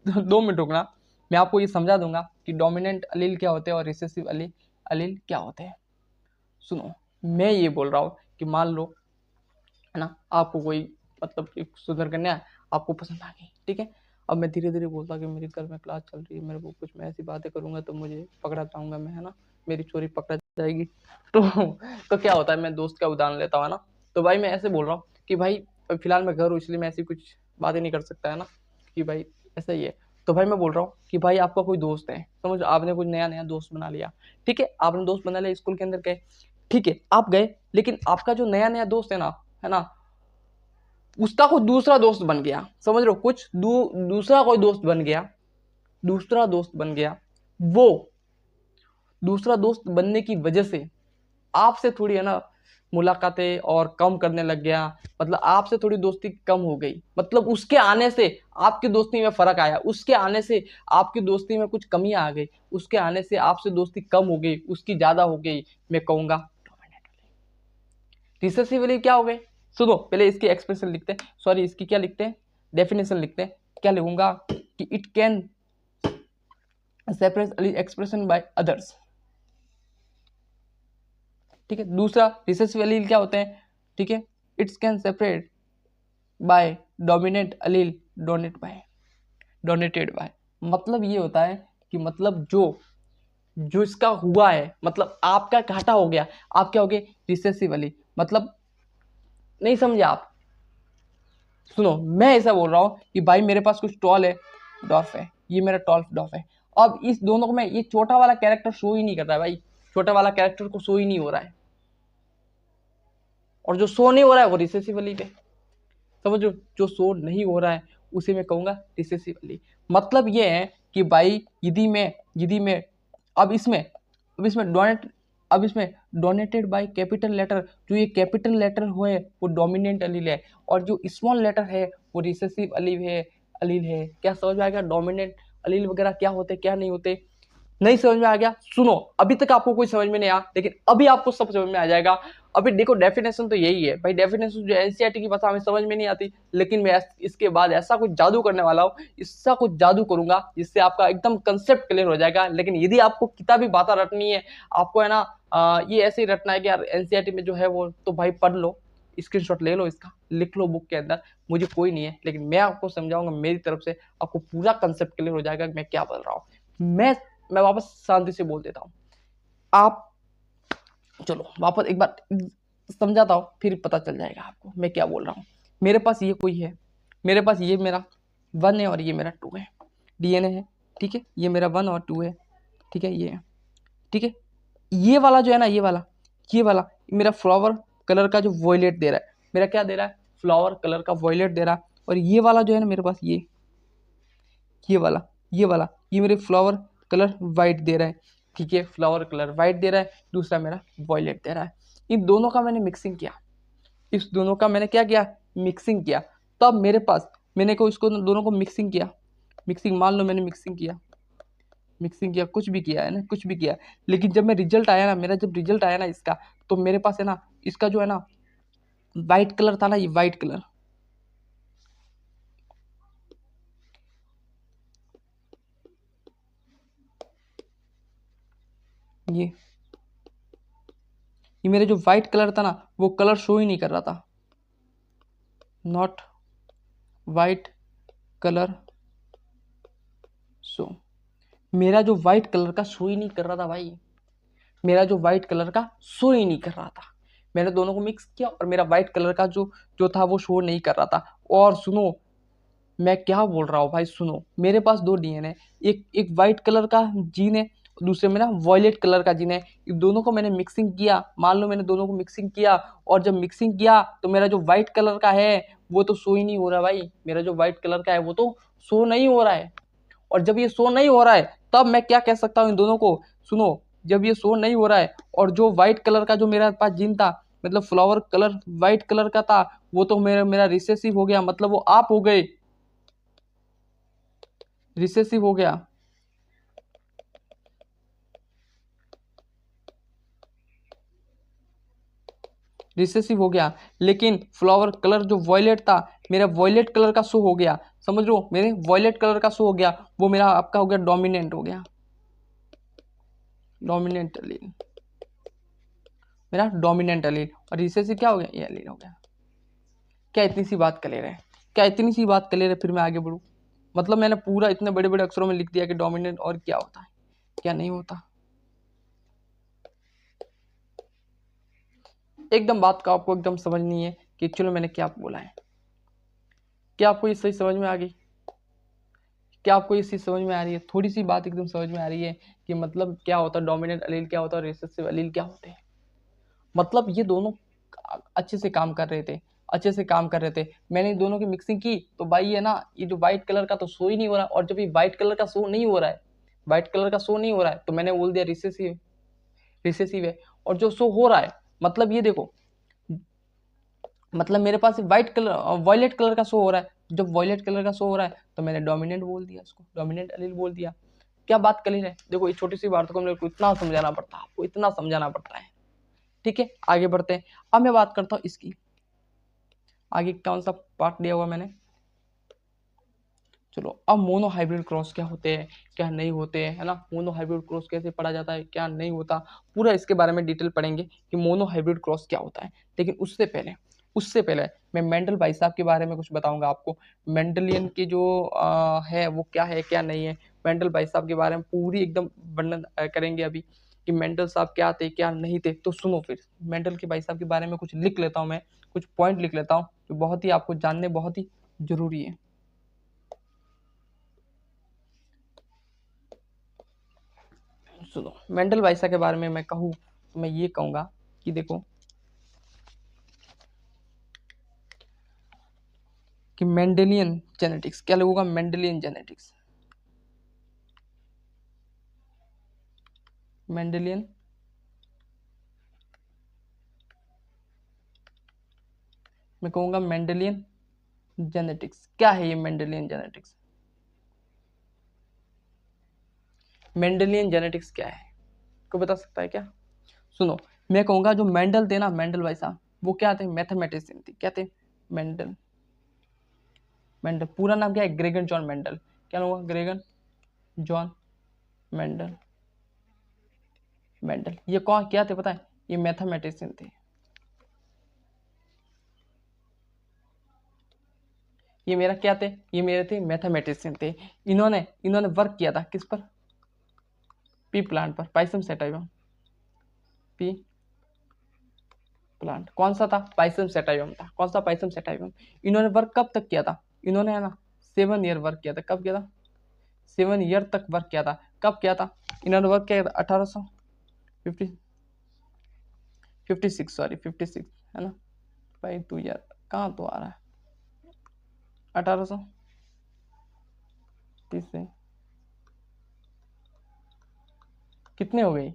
2 मिनट रुकना, मैं आपको ये समझा दूंगा कि डोमिनेंट अलील क्या होते हैं और रिसेसिव अलील अलील क्या होते हैं। सुनो, मैं ये बोल रहा हूँ कि मान लो, है ना, आपको कोई मतलब एक सुंदर कन्या आपको पसंद आ गई। ठीक है, अब मैं धीरे धीरे बोलता कि मेरे घर में क्लास चल रही है, मेरे को कुछ, मैं ऐसी बातें करूंगा तो मुझे पकड़ा जाऊंगा मैं, है ना, मेरी चोरी पकड़ा जाएगी। तो तो क्या होता है, मैं दोस्त का उदाहरण लेता हूँ, है ना। तो भाई मैं ऐसे बोल रहा हूँ कि भाई फिलहाल मैं घर हूँ, इसलिए मैं ऐसी कुछ बातें नहीं कर सकता, है ना, कि भाई ऐसा ही है। तो भाई मैं बोल रहा हूँ कि भाई आपका कोई दोस्त है, समझ, आपने कुछ नया नया दोस्त बना लिया। ठीक है, आपने दोस्त बना लिया, स्कूल के अंदर गए। ठीक है, आप गए, लेकिन आपका जो नया नया दोस्त है ना, उसका कोई दूसरा दोस्त बन गया। समझ रहे हो, कुछ दूसरा कोई दोस्त बन गया, दूसरा दोस्त बन गया। वो दूसरा दोस्त बनने की वजह से आपसे थोड़ी, है ना, मुलाकातें और कम करने लग गया। मतलब आपसे थोड़ी दोस्ती कम हो गई, मतलब उसके आने से आपकी दोस्ती में फर्क आया, उसके आने से आपकी दोस्ती में कुछ कमियां आ गई, उसके आने से आपसे दोस्ती कम हो गई, उसकी ज्यादा हो गई। मैं कहूंगा रिसेसिवली क्या हो गए। सुनो, पहले इसकी एक्सप्रेशन लिखते हैं, सॉरी इसकी क्या लिखते हैं, डेफिनेशन लिखते हैं। क्या लिखूंगा कि it can separate expression by others. ठीक है, दूसरा रिसेसिव एलील क्या होते हैं। ठीक है, it's can separate by dominant allele donated bye. मतलब ये होता है कि मतलब जो जो इसका हुआ है, मतलब आपका घाटा हो गया, आप क्या हो गए, रिसेसिव एलील। मतलब नहीं समझे आप। सुनो, मैं ऐसा बोल रहा हूँ कि भाई मेरे पास कुछ टॉल है, डॉर्फ है, ये मेरा टॉल्फ डॉर्फ है। अब इस दोनों को मैं, ये छोटा वाला कैरेक्टर शो ही नहीं कर रहा है भाई, छोटा वाला कैरेक्टर को शो ही नहीं हो रहा है, और जो शो नहीं हो रहा है वो रिसेसिवली पे। समझो, जो शो नहीं हो रहा है उसे मैं कहूंगा रिसेसिवली। मतलब ये है कि भाई यदि मैं अब इसमें डोनेट अब इसमें डोनेटेड बाय कैपिटल लेटर, जो ये कैपिटल लेटर है वो डोमिनेंट अलील है, और जो स्मॉल लेटर है वो रिसेसिव अलील है। क्या समझ में आ गया, डोमिनेंट अलील वगैरह क्या होते, क्या नहीं होते। नहीं समझ में आ गया। सुनो, अभी तक आपको कोई समझ में नहीं आया, लेकिन अभी आपको सब समझ में आ जाएगा। अभी देखो, डेफिनेशन तो यही है भाई, डेफिनेशन जो एनसीईआरटी की भाषा हमें समझ में नहीं आती, लेकिन मैं इसके बाद ऐसा कुछ जादू करने वाला हूँ, इसका कुछ जादू करूंगा जिससे आपका एकदम कंसेप्ट क्लियर हो जाएगा। लेकिन यदि आपको किताबी बातें रटनी है, आपको, है ना, ये ऐसे ही रटना है कि यार एनसीईआरटी में जो है वो, तो भाई पढ़ लो, स्क्रीनशॉट ले लो, इसका लिख लो बुक के अंदर, मुझे कोई नहीं है। लेकिन मैं आपको समझाऊंगा मेरी तरफ से, आपको पूरा कंसेप्ट क्लियर हो जाएगा कि मैं क्या बोल रहा हूँ। मैं मैं वापस शांति से बोल देता हूँ। आप चलो वापस एक बार समझाता हूँ, फिर पता चल जाएगा आपको मैं क्या बोल रहा हूँ। मेरे पास ये कोई है, मेरे पास ये मेरा 1 है और ये मेरा 2 है, डीएनए है, ठीक है। ये मेरा 1 और 2 है, ठीक है, ये है, ठीक है। ये वाला जो है ना, ये वाला मेरा फ्लावर कलर का जो वॉयलेट दे रहा है, मेरा क्या दे रहा है, फ्लावर कलर का वॉयलेट दे रहा है। और ये वाला जो है ना मेरे पास, ये वाला ये मेरे फ्लावर कलर वाइट दे रहा है, ठीक है, फ्लावर कलर वाइट दे रहा है, दूसरा मेरा वॉयलेट दे रहा है। इन दोनों का मैंने मिक्सिंग किया, इस दोनों का मैंने क्या किया, मिक्सिंग किया। तब मेरे पास मैंने को इसको दोनों को मिक्सिंग किया, मिक्सिंग मान लो मैंने मिक्सिंग किया, कुछ भी किया है ना, कुछ भी किया। लेकिन जब मैं रिजल्ट आया ना, मेरा जब रिजल्ट आया ना इसका, तो मेरे पास है ना, इसका जो है ना वाइट कलर था ना, ये वाइट कलर, ये मेरा जो वाइट कलर था ना, वो कलर शो ही नहीं कर रहा था, नॉट वाइट कलर शो। मेरा जो वाइट कलर का शो ही नहीं कर रहा था भाई, मेरा जो वाइट कलर का शो ही नहीं कर रहा था। मैंने दोनों को मिक्स किया और मेरा वाइट कलर का जो जो था वो शो नहीं कर रहा था। और सुनो, मैं क्या बोल रहा हूँ भाई, सुनो, मेरे पास 2 डीएनए, एक एक वाइट कलर का जीन है, दूसरे में ना वॉयलेट कलर का जीन है। इन दोनों को मैंने मिक्सिंग किया, मान लो मैंने दोनों को मिक्सिंग किया, और जब मिक्सिंग किया तो मेरा जो वाइट कलर का है वो तो शो ही नहीं हो रहा भाई, मेरा जो वाइट कलर का है वो तो शो नहीं हो रहा है। और जब ये शो नहीं हो रहा है, तब मैं क्या कह सकता हूँ इन दोनों को, सुनो, जब ये शो नहीं हो रहा है और जो व्हाइट कलर का जो मेरे पास जीन था, मतलब फ्लावर कलर व्हाइट कलर का था, वो तो मेरा मेरा रिसेसिव हो गया, मतलब वो आप हो गए, रिसेसिव हो गया, रिसेसिव हो गया। लेकिन फ्लावर कलर जो वॉयलेट था, मेरा वॉयलेट कलर का शो हो गया, समझ लो, मेरे वॉयलेट कलर का शो हो गया, वो मेरा आपका हो गया डोमिनेंट हो गया, डोमिनेंट एलील, मेरा डोमिनेंट एलील। और रिसेसिव क्या हो गया, ये एलील हो गया। क्या इतनी सी बात कर ले रहे हैं, क्या इतनी सी बात कर ले रहे हैं, फिर मैं आगे बढ़ूँ। मतलब मैंने पूरा इतने बड़े बड़े अक्षरों में लिख दिया कि डोमिनेंट और क्या होता है, क्या नहीं होता। एकदम बात का आपको एकदम समझनी है कि एक्चुअली मैंने क्या बोला है। क्या आपको ये सही समझ में आ गई, क्या आपको ये चीज समझ में आ रही है, थोड़ी सी बात एकदम समझ में आ रही है कि मतलब क्या होता है डोमिनेंट एलील, क्या होता है रिसेसिव एलील, क्या होते हैं। मतलब ये दोनों अच्छे से काम कर रहे थे, अच्छे से काम कर रहे थे। मैंने इन दोनों की मिक्सिंग की तो भाई है ना, ये जो व्हाइट कलर का तो शो ही नहीं हो रहा, और जब ये व्हाइट कलर का शो नहीं हो रहा है, व्हाइट कलर का शो नहीं हो रहा है, तो मैंने बोल दिया रिसेसिव, रिसेसिव है। और जो शो हो रहा है, मतलब ये देखो, मतलब मेरे पास व्हाइट कलर वॉयलेट कलर का शो हो रहा है, जब वॉयलेट कलर का शो हो रहा है तो मैंने डोमिनेंट बोल दिया, इसको डोमिनेंट एलील बोल दिया। क्या बात कर रहे हैं, देखो ये छोटी सी बात को मेरे को इतना समझाना पड़ता है, आपको इतना समझाना पड़ता है। ठीक है, आगे बढ़ते हैं। अब मैं बात करता हूँ इसकी, आगे कौन सा पार्ट दिया हुआ मैंने, चलो अब मोनो हाइब्रिड क्रॉस क्या होते हैं, क्या नहीं होते हैं, है ना, मोनो हाइब्रिड क्रॉस कैसे पढ़ा जाता है, क्या नहीं होता, पूरा इसके बारे में डिटेल पढ़ेंगे कि मोनो हाइब्रिड क्रॉस क्या होता है। लेकिन उससे पहले मैं मेंडल भाई साहब के बारे में कुछ बताऊंगा आपको। मेंडलियन की जो है वो क्या है क्या नहीं है, मेंडल भाई साहब के बारे में पूरी एकदम वर्णन करेंगे अभी कि मेंडल साहब क्या थे क्या नहीं थे। तो सुनो, फिर मेंडल के भाई साहब के बारे में कुछ लिख लेता हूँ मैं, कुछ पॉइंट लिख लेता हूँ जो बहुत ही आपको जानने बहुत ही जरूरी है। सुनो, मेंडल वाइसा के बारे में मैं कहूँ तो मैं ये कहूँगा कि देखो कि मेंडेलियन जेनेटिक्स, क्या लगेगा, मेंडेलियन जेनेटिक्स, मेंडेलियन मैं कहूँगा मेंडेलियन जेनेटिक्स। क्या है ये मेंडेलियन जेनेटिक्स, मेंडेलियन जेनेटिक्स क्या है, कोई बता सकता है क्या। सुनो, मैं कहूँगा जो मेंडल थे ना, मेंडल वाइसा, वो क्या थे, मैथमेटिशियन थे, क्या थे, मेंडल, मेंडल पूरा नाम क्या है, ग्रेगन जॉन मेंडल, क्या होगा, ग्रेगन जॉन मेंडल, मेंडल ये कौन क्या थे पता है, ये मैथमेटिशियन थे, ये मेरा क्या थे, ये मेरे थे मैथमेटिशियन थे। इन्होंने इन्होंने वर्क किया था किस पर, पी प्लांट पर, पाइसम सेटाइवम, पी प्लांट कौन सा था, पाइसम सेटाइवम था। कौन सा, पाइसम सेटाइवम। इन्होंने वर्क कब तक किया था, इन्होंने है ना 7 ईयर वर्क किया था। कब किया था, 7 ईयर तक वर्क किया था। कब किया था इन्होंने वर्क किया था, 1856 सॉरी 56 है ना भाई, तू यार कहाँ तो आ रहा है, 1830 से कितने हो गई,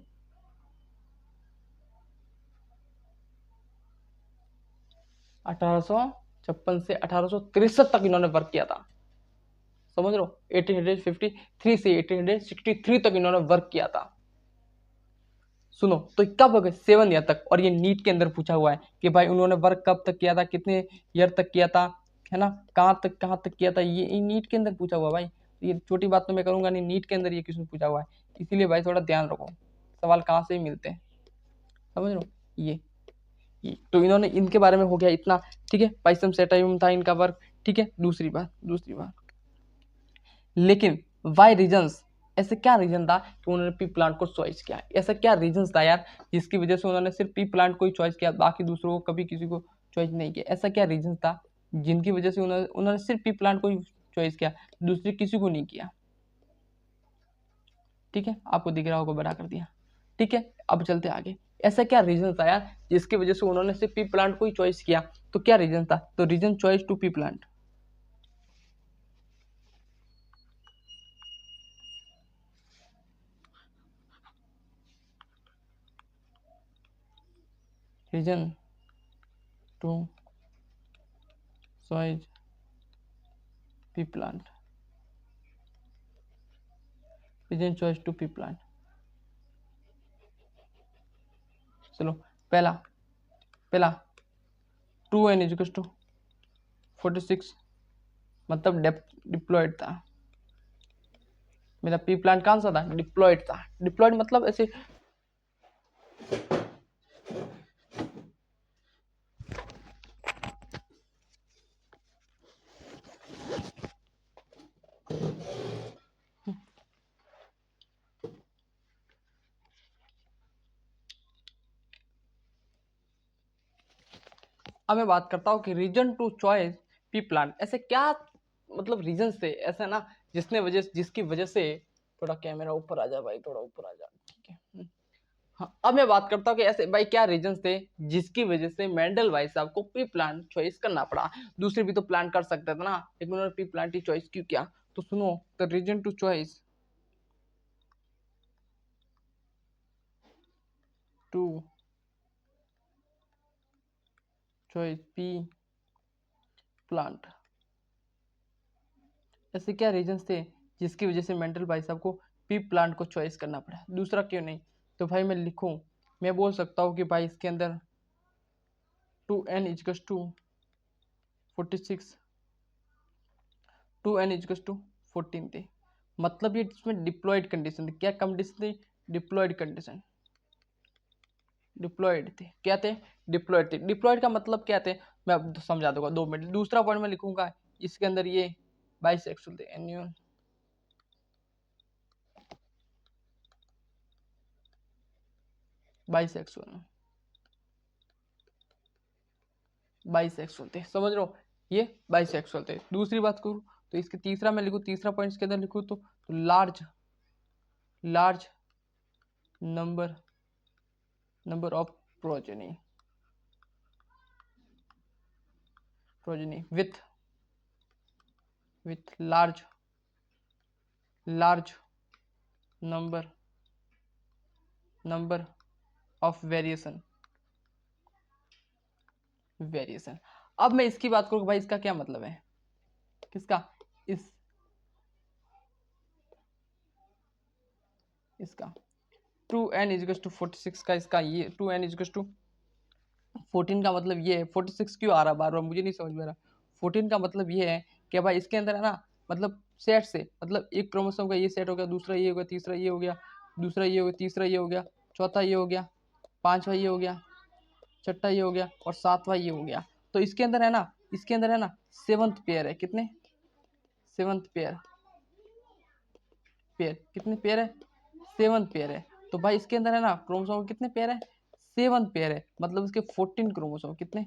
1856 से 1863 तक इन्होंने वर्क किया था। समझ लो 1853 से 1863 तक इन्होंने वर्क किया था। सुनो तो कब हो गए, 7 ईयर तक। और ये नीट के अंदर पूछा हुआ है कि भाई उन्होंने वर्क कब तक किया था, कितने ईयर तक किया था, है ना, कहाँ तक किया था, ये नीट के अंदर पूछा हुआ भाई। ये छोटी बात तो मैं करूंगा नहीं, नीट के अंदर ये क्वेश्चन पूछा हुआ है, इसीलिए भाई थोड़ा ध्यान रखो, सवाल कहाँ से ही मिलते हैं। समझ लो ये तो इन्होंने, इनके बारे में हो गया इतना, ठीक है। पाइसम सेटाइवम था इनका वर्क, ठीक है। दूसरी बात, लेकिन वाई रीजंस, ऐसे क्या रीजन था कि उन्होंने पी प्लांट को चॉइस किया, ऐसा क्या रीजन था यार जिसकी वजह से उन्होंने सिर्फ पी प्लांट को ही चॉइस किया, बाकी दूसरों को कभी किसी को चॉइस नहीं किया। ऐसा क्या रीजन था जिनकी वजह से उन्होंने सिर्फ पी प्लांट को ही चॉइस किया, दूसरे किसी को नहीं किया, ठीक है। आपको दिख रहा होगा, बड़ा कर दिया, ठीक है। अब चलते आगे, ऐसा क्या रीजन था यार जिसकी वजह से उन्होंने सिर्फ पी प्लांट को ही चॉइस किया, तो क्या रीजन था, तो reason choice to pea plant, reason to choice pea plant, reason choice to pea plant. चलो पहला 2n इज टू 46, मतलब डिप्लॉयड था। मेरा पी प्लांट कौन सा था, डिप्लॉयड था। डिप्लॉयड मतलब ऐसे, अब मैं बात करता हूँ कि reason to choice pea plant, ऐसे क्या मतलब रीजन थे ऐसे ना जिसकी वजह से, थोड़ा कैमरा ऊपर आ जा भाई, थोड़ा ऊपर आ जा, ठीक है। हाँ, अब मैं बात करता हूँ कि ऐसे भाई क्या रीजंस थे जिसकी वजह से मेंडल भाई साहब को पी प्लांट चॉइस करना पड़ा। दूसरे भी तो प्लान कर सकते थे ना, लेकिन उन्होंने पी प्लांट ही चॉइस क्यों किया, तो सुनो, the reason to choice to choice pea plant, ऐसे क्या रीजंस थे जिसकी वजह से मेंटल भाई साहब को पी प्लांट को चॉइस करना पड़ा, दूसरा क्यों नहीं। तो भाई मैं लिखूं, मैं बोल सकता हूँ कि भाई इसके अंदर 2n इजकस टू 46, 2n इजकस टू 14 थे। मतलब ये इसमें डिप्लॉयड कंडीशन थी, क्या कंडीशन थी, डिप्लॉयड कंडीशन, डिप्लॉयड थे, क्या थे, डिप्लॉयड थे। डिप्लॉयड का मतलब क्या थे, मैं अब समझा दूंगा 2 मिनट। दूसरा पॉइंट में लिखूंगा, इसके अंदर ये बाइसेक्सुअल थे, एन्यूअल बाइसेक्सुअल, बाइसेक्सुअल थे, समझ लो ये बाइसेक्सुअल थे। दूसरी बात करूँ तो इसके तीसरा मैं लिखूँ, तीसरा पॉइंट के अंदर लिखूँ तो large number of progeny with large number of variation. अब मैं इसकी बात करूँ भाई, इसका क्या मतलब है, किसका, इसका 2n इजिकल्स टू 46 का, इसका ये 2n इजिकल्स टू 14 का मतलब ये है, 46 क्यों आ रहा बार बार मुझे नहीं समझ में रहा। 14 का मतलब ये है कि भाई इसके अंदर है ना, मतलब सेट से, मतलब एक क्रोमोसोम का ये सेट हो गया, दूसरा ये हो गया, तीसरा ये हो गया, दूसरा ये हो गया, तीसरा ये हो गया, चौथा ये हो गया, पांचवा ये हो गया, छठा ये हो गया, और सातवां ये हो गया। तो इसके अंदर है ना, सेवंथ पेयर है, कितने, सेवंथ पेयर, कितने पेयर है, 7 पेयर है। तो भाई इसके अंदर है ना क्रोमोसोम कितने पेयर है? 7 पेयर है, मतलब इसके 14 क्रोमोसोम, कितने?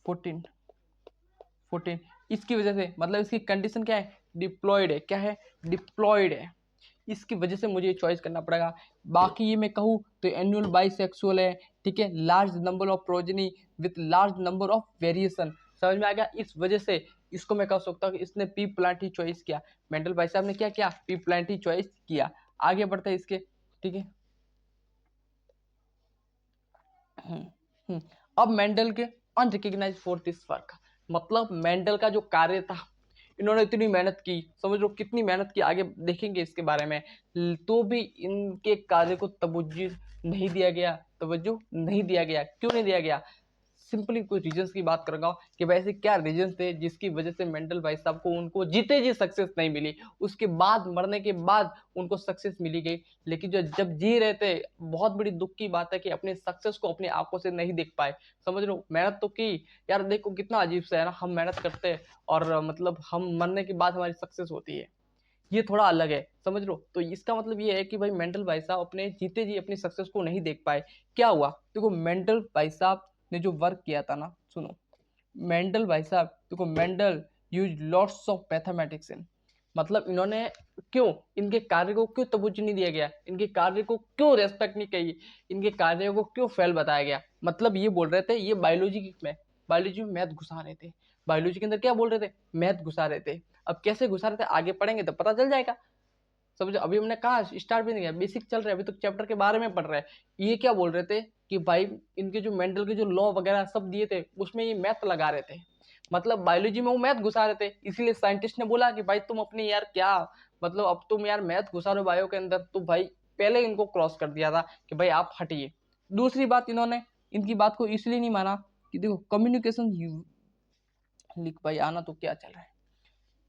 14। 14। इसकी वजह से मतलब इसकी कंडीशन क्या है? डिप्लॉयड है। क्या है? डिप्लॉयड है। इसकी वजह से मुझे चॉइस करना पड़ेगा। बाकी ये मैं कहूँ तो एनुअल बाइसेक्सुअल है, ठीक है, large number of progeny with large number of variation. समझ में आ गया? इस वजह से इसको मैं कह सकता हूँ कि इसने पी प्लांट ही चॉइस किया। मेंडल भाई साहब ने क्या किया? पी प्लांट ही चॉइस किया। आगे बढ़ते हैं इसके, ठीक है। हम्म, हम्म। अब मेंडल के अनरिकग्नाइज फॉर दिस वर्क, मतलब मेंडल का जो कार्य था, इन्होंने इतनी मेहनत की, समझ लो कितनी मेहनत की, आगे देखेंगे इसके बारे में। तो भी इनके कार्य को तवज्जो नहीं दिया गया। तवज्जो नहीं दिया गया। क्यों नहीं दिया गया? सिंपली कुछ रीजंस की बात करूंगा कि वैसे क्या रीजंस थे जिसकी वजह से मेंडल भाई साहब को उनको जीते जी सक्सेस नहीं मिली, उसके बाद मरने के बाद उनको सक्सेस मिली गई। लेकिन जो जब जी रहे थे, बहुत बड़ी दुख की बात है कि अपने सक्सेस को अपनी आंखों से नहीं देख पाए। समझ लो, मेहनत तो की यार, देखो कितना अजीब सा है ना, हम मेहनत करते हैं और मतलब हम मरने के बाद हमारी सक्सेस होती है, ये थोड़ा अलग है। समझ लो, तो इसका मतलब ये है कि भाई मेंटल भाई साहब अपने जीते जी अपनी सक्सेस को नहीं देख पाए। क्या हुआ? देखो मेंटल भाई साहब ने जो वर्क किया था ना, सुनो, मेंडल भाई साहब, देखो Mendel use lots of mathematics इन, मतलब इन्होंने क्यों, इनके कार्य को क्यों तवज्जो नहीं दिया गया, इनके कार्य को क्यों रेस्पेक्ट नहीं की, इनके कार्य को क्यों फेल बताया गया। मतलब ये बोल रहे थे ये बायोलॉजी में मैथ घुसा रहे थे। बायोलॉजी के अंदर क्या बोल रहे थे? मैथ घुसा रहे थे। अब कैसे घुसा रहे थे आगे पढ़ेंगे तो पता चल जाएगा। समझो, अभी हमने कहा स्टार्ट भी नहीं किया, बेसिक चल रहा है, अभी तो चैप्टर के बारे में पढ़ रहे हैं। ये क्या बोल रहे थे कि भाई इनके जो मेंडल के जो लॉ वगैरह सब दिए थे उसमें ये मैथ लगा रहे थे, मतलब बायोलॉजी में वो मैथ घुसा रहे थे। इसीलिए साइंटिस्ट ने बोला कि भाई तुम अपनी यार क्या, मतलब अब तुम यार मैथ घुसा रहे हो बायो के अंदर, तो भाई पहले इनको क्रॉस कर दिया था कि भाई आप हटिए। दूसरी बात, इन्होंने इनकी बात को इसलिए नहीं माना कि देखो कम्युनिकेशन, लिख भाई आना तो क्या चल रहा है,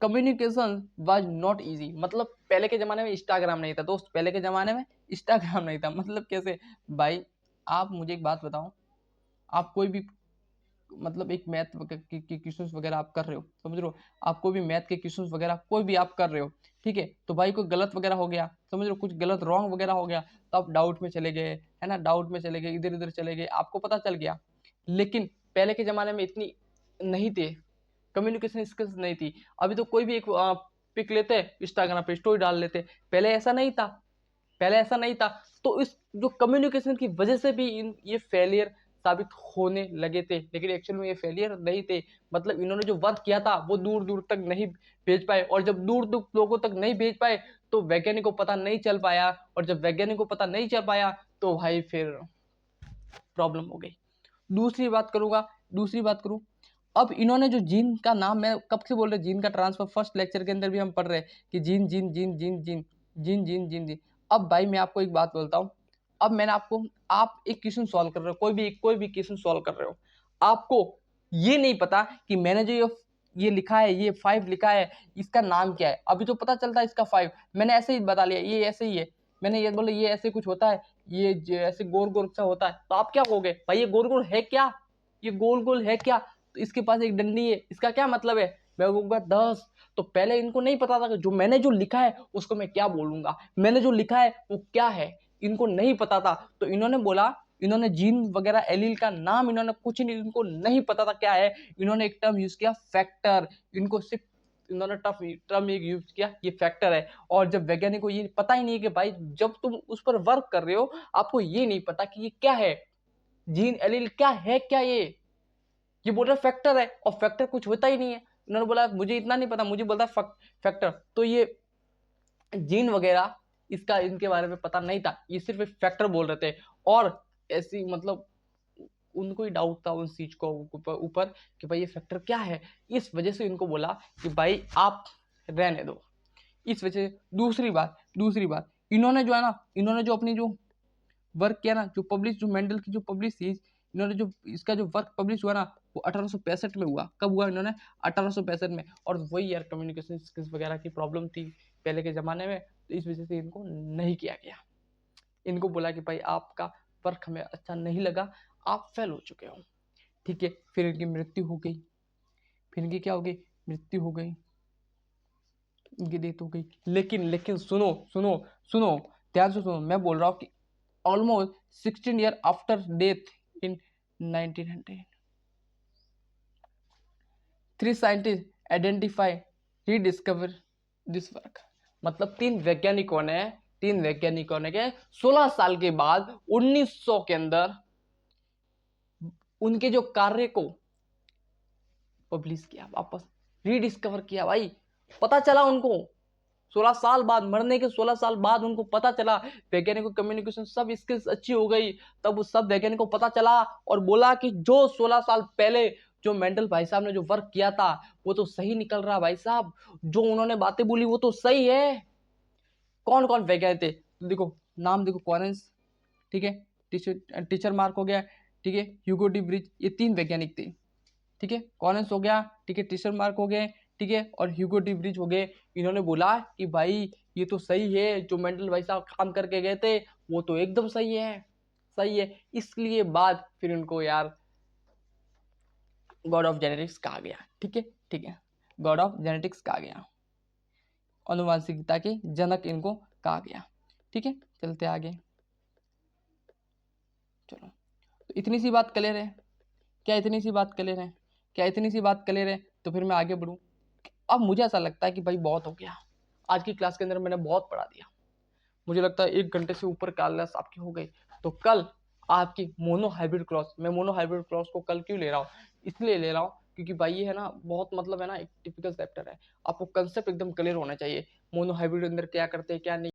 कम्युनिकेशन वाज नॉट इजी। मतलब पहले के जमाने में इंस्टाग्राम नहीं था दोस्त, पहले के जमाने में इंस्टाग्राम नहीं था। मतलब कैसे भाई, आप मुझे एक बात बताओ, आप कोई भी मतलब एक मैथ के क्वेश्चंस वगैरह आप कर रहे हो, समझ रहे हो, आप कोई भी मैथ के क्वेश्चंस वगैरह कोई भी आप कर रहे हो, ठीक है, तो भाई कोई गलत वगैरह हो गया, समझ रहे हो, कुछ गलत रॉन्ग वगैरह हो गया, तो आप डाउट में चले गए, है ना, डाउट में चले गए, इधर इधर चले गए, आपको पता चल गया। लेकिन पहले के जमाने में इतनी नहीं थे, कम्युनिकेशन स्किल्स नहीं थी। अभी तो कोई भी एक पिक लेते इंस्टाग्राम पे स्टोरी डाल लेते, पहले ऐसा नहीं था, पहले ऐसा नहीं था। तो इस जो कम्युनिकेशन की वजह से भी ये फेलियर साबित होने लगे थे, लेकिन एक्चुअल में ये फेलियर नहीं थे। मतलब इन्होंने जो वर्क किया था वो दूर दूर तक नहीं भेज पाए, और जब दूर दूर लोगों तक नहीं भेज पाए तो वैज्ञानिक को पता नहीं चल पाया, और जब वैज्ञानिक को पता नहीं चल पाया तो भाई फिर प्रॉब्लम हो गई। दूसरी बात करूँ, अब इन्होंने जो जीन का नाम, मैं कब से बोल रहे जीन का ट्रांसफर, फर्स्ट लेक्चर के अंदर भी हम पढ़ रहे हैं कि gene gene gene gene gene gene gene gene gene. अब भाई मैं आपको एक बात बोलता हूँ, अब मैंने आपको, आप एक क्वेश्चन सॉल्व कर रहे हो, कोई भी क्वेश्चन सॉल्व कर रहे हो, आपको ये नहीं पता कि मैंने जो ये लिखा है, ये 5 लिखा है, इसका नाम क्या है, अभी तो पता चलता है इसका 5, मैंने ऐसे ही बता लिया ये ऐसे ही है, मैंने ये बोला ये ऐसे कुछ होता है, ये ऐसे गोल गोल सा होता है, तो आप क्या कहोगे भाई ये गोल गोल है क्या, ये गोल गोल है क्या, तो इसके पास एक डंडी है, इसका क्या मतलब है, मैं कहूंगा 10। तो पहले इनको नहीं पता था कि जो मैंने जो लिखा है उसको मैं क्या बोलूंगा, मैंने जो लिखा है वो क्या है, इनको नहीं पता था। तो इन्होंने बोला, इन्होंने जीन वगैरह एलील का नाम इन्होंने कुछ नहीं, इनको नहीं पता था क्या है, इन्होंने एक टर्म यूज किया फैक्टर, इनको सिर्फ इन्होंने टर्म एक यूज किया, ये फैक्टर है। और जब वैज्ञानिक को ये पता ही नहीं है कि भाई जब तुम उस पर वर्क कर रहे हो आपको ये नहीं पता कि ये क्या है, जीन एलील क्या है, क्या ये बोल रहा फैक्टर है, और फैक्टर कुछ होता ही नहीं है। उन्होंने बोला मुझे इतना नहीं पता, मुझे बोलता फैक्टर, तो ये जीन वगैरह इसका इनके बारे में पता नहीं था, ये सिर्फ एक फैक्टर बोल रहे थे। और ऐसी मतलब उनको ही डाउट था उन चीज को ऊपर कि भाई ये फैक्टर क्या है, इस वजह से इनको बोला कि भाई आप रहने दो, इस वजह से। दूसरी बात इन्होंने जो है ना, इन्होंने जो अपनी जो वर्क किया ना, जो पब्लिश, जो मेंडल की जो पब्लिश थी, इन्होंने जो इसका जो वर्क पब्लिश हुआ ना, वो 1865 में हुआ। कब हुआ? इन्होंने 1865 में। और वही यार कम्युनिकेशन स्किल्स वगैरह की प्रॉब्लम थी पहले के ज़माने में, तो इस वजह से इनको नहीं किया गया। इनको बोला कि भाई आपका वर्क हमें अच्छा नहीं लगा, आप फेल हो चुके हो, ठीक है। फिर इनकी मृत्यु हो गई, फिर इनकी क्या हो गई? मृत्यु हो गई, इनकी डेथ हो गई। लेकिन लेकिन सुनो सुनो सुनो, ध्यान से सुनो, मैं बोल रहा हूँ कि almost 16 year after death in 1900 3 scientist identify rediscover this work. मतलब तीन वैज्ञानिकों ने के 16 साल के बाद 1900 के अंदर उनके जो कार्य को पब्लिश किया, वापस रीडिस्कवर किया भाई। पता चला उनको 16 साल बाद, मरने के 16 साल बाद उनको पता चला, वैज्ञानिकों को कम्युनिकेशन सब स्किल्स अच्छी हो गई। तब उस सब वैज्ञानिकों को पता चला और बोला कि जो 16 साल पहले जो मेंडल भाई साहब ने जो वर्क किया था वो तो सही निकल रहा भाई साहब, जो उन्होंने बातें बोली वो तो सही है। कौन कौन वैज्ञानिक थे देखो, नाम देखो, कॉरेंस, ठीक है, टीचर मार्क हो गया, ठीक है, ह्यूगो डी ब्रिज, ये 3 वैज्ञानिक थे, ठीक है, कॉरेंस हो गया, ठीक है, टीचर मार्क हो गए, ठीक है, और ह्यूगो डी ब्रिज हो गए। इन्होंने बोला कि भाई ये तो सही है, जो मेंडल भाई साहब काम करके गए थे वो तो एकदम सही है, सही है। इसलिए बाद फिर इनको यार गॉड ऑफ जेनेटिक्स कहा गया, ठीक है, ठीक है, गॉड ऑफ जेनेटिक्स कहा गया, अनुवांशिकता के जनक इनको कहा गया, ठीक है। चलते आगे, चलो, तो इतनी सी बात क्लियर है क्या? इतनी सी बात क्लियर है क्या? इतनी सी बात क्लियर है तो फिर मैं आगे बढ़ूं। अब मुझे ऐसा लगता है कि भाई बहुत हो गया, आज की क्लास के अंदर मैंने बहुत पढ़ा दिया, मुझे लगता है 1 घंटे से ऊपर क्लास आपकी हो गई। तो कल आपकी मोनो हाइब्रिड क्रॉस, मैं मोनो हाइब्रिड क्रॉस को कल क्यों ले रहा हूँ, इसलिए ले रहा हूँ क्योंकि भाई ये है ना बहुत मतलब है ना एक टिपिकल चैप्टर है, आपको कंसेप्ट एकदम क्लियर होना चाहिए, मोनो हाइब्रिड अंदर क्या करते हैं क्या नहीं।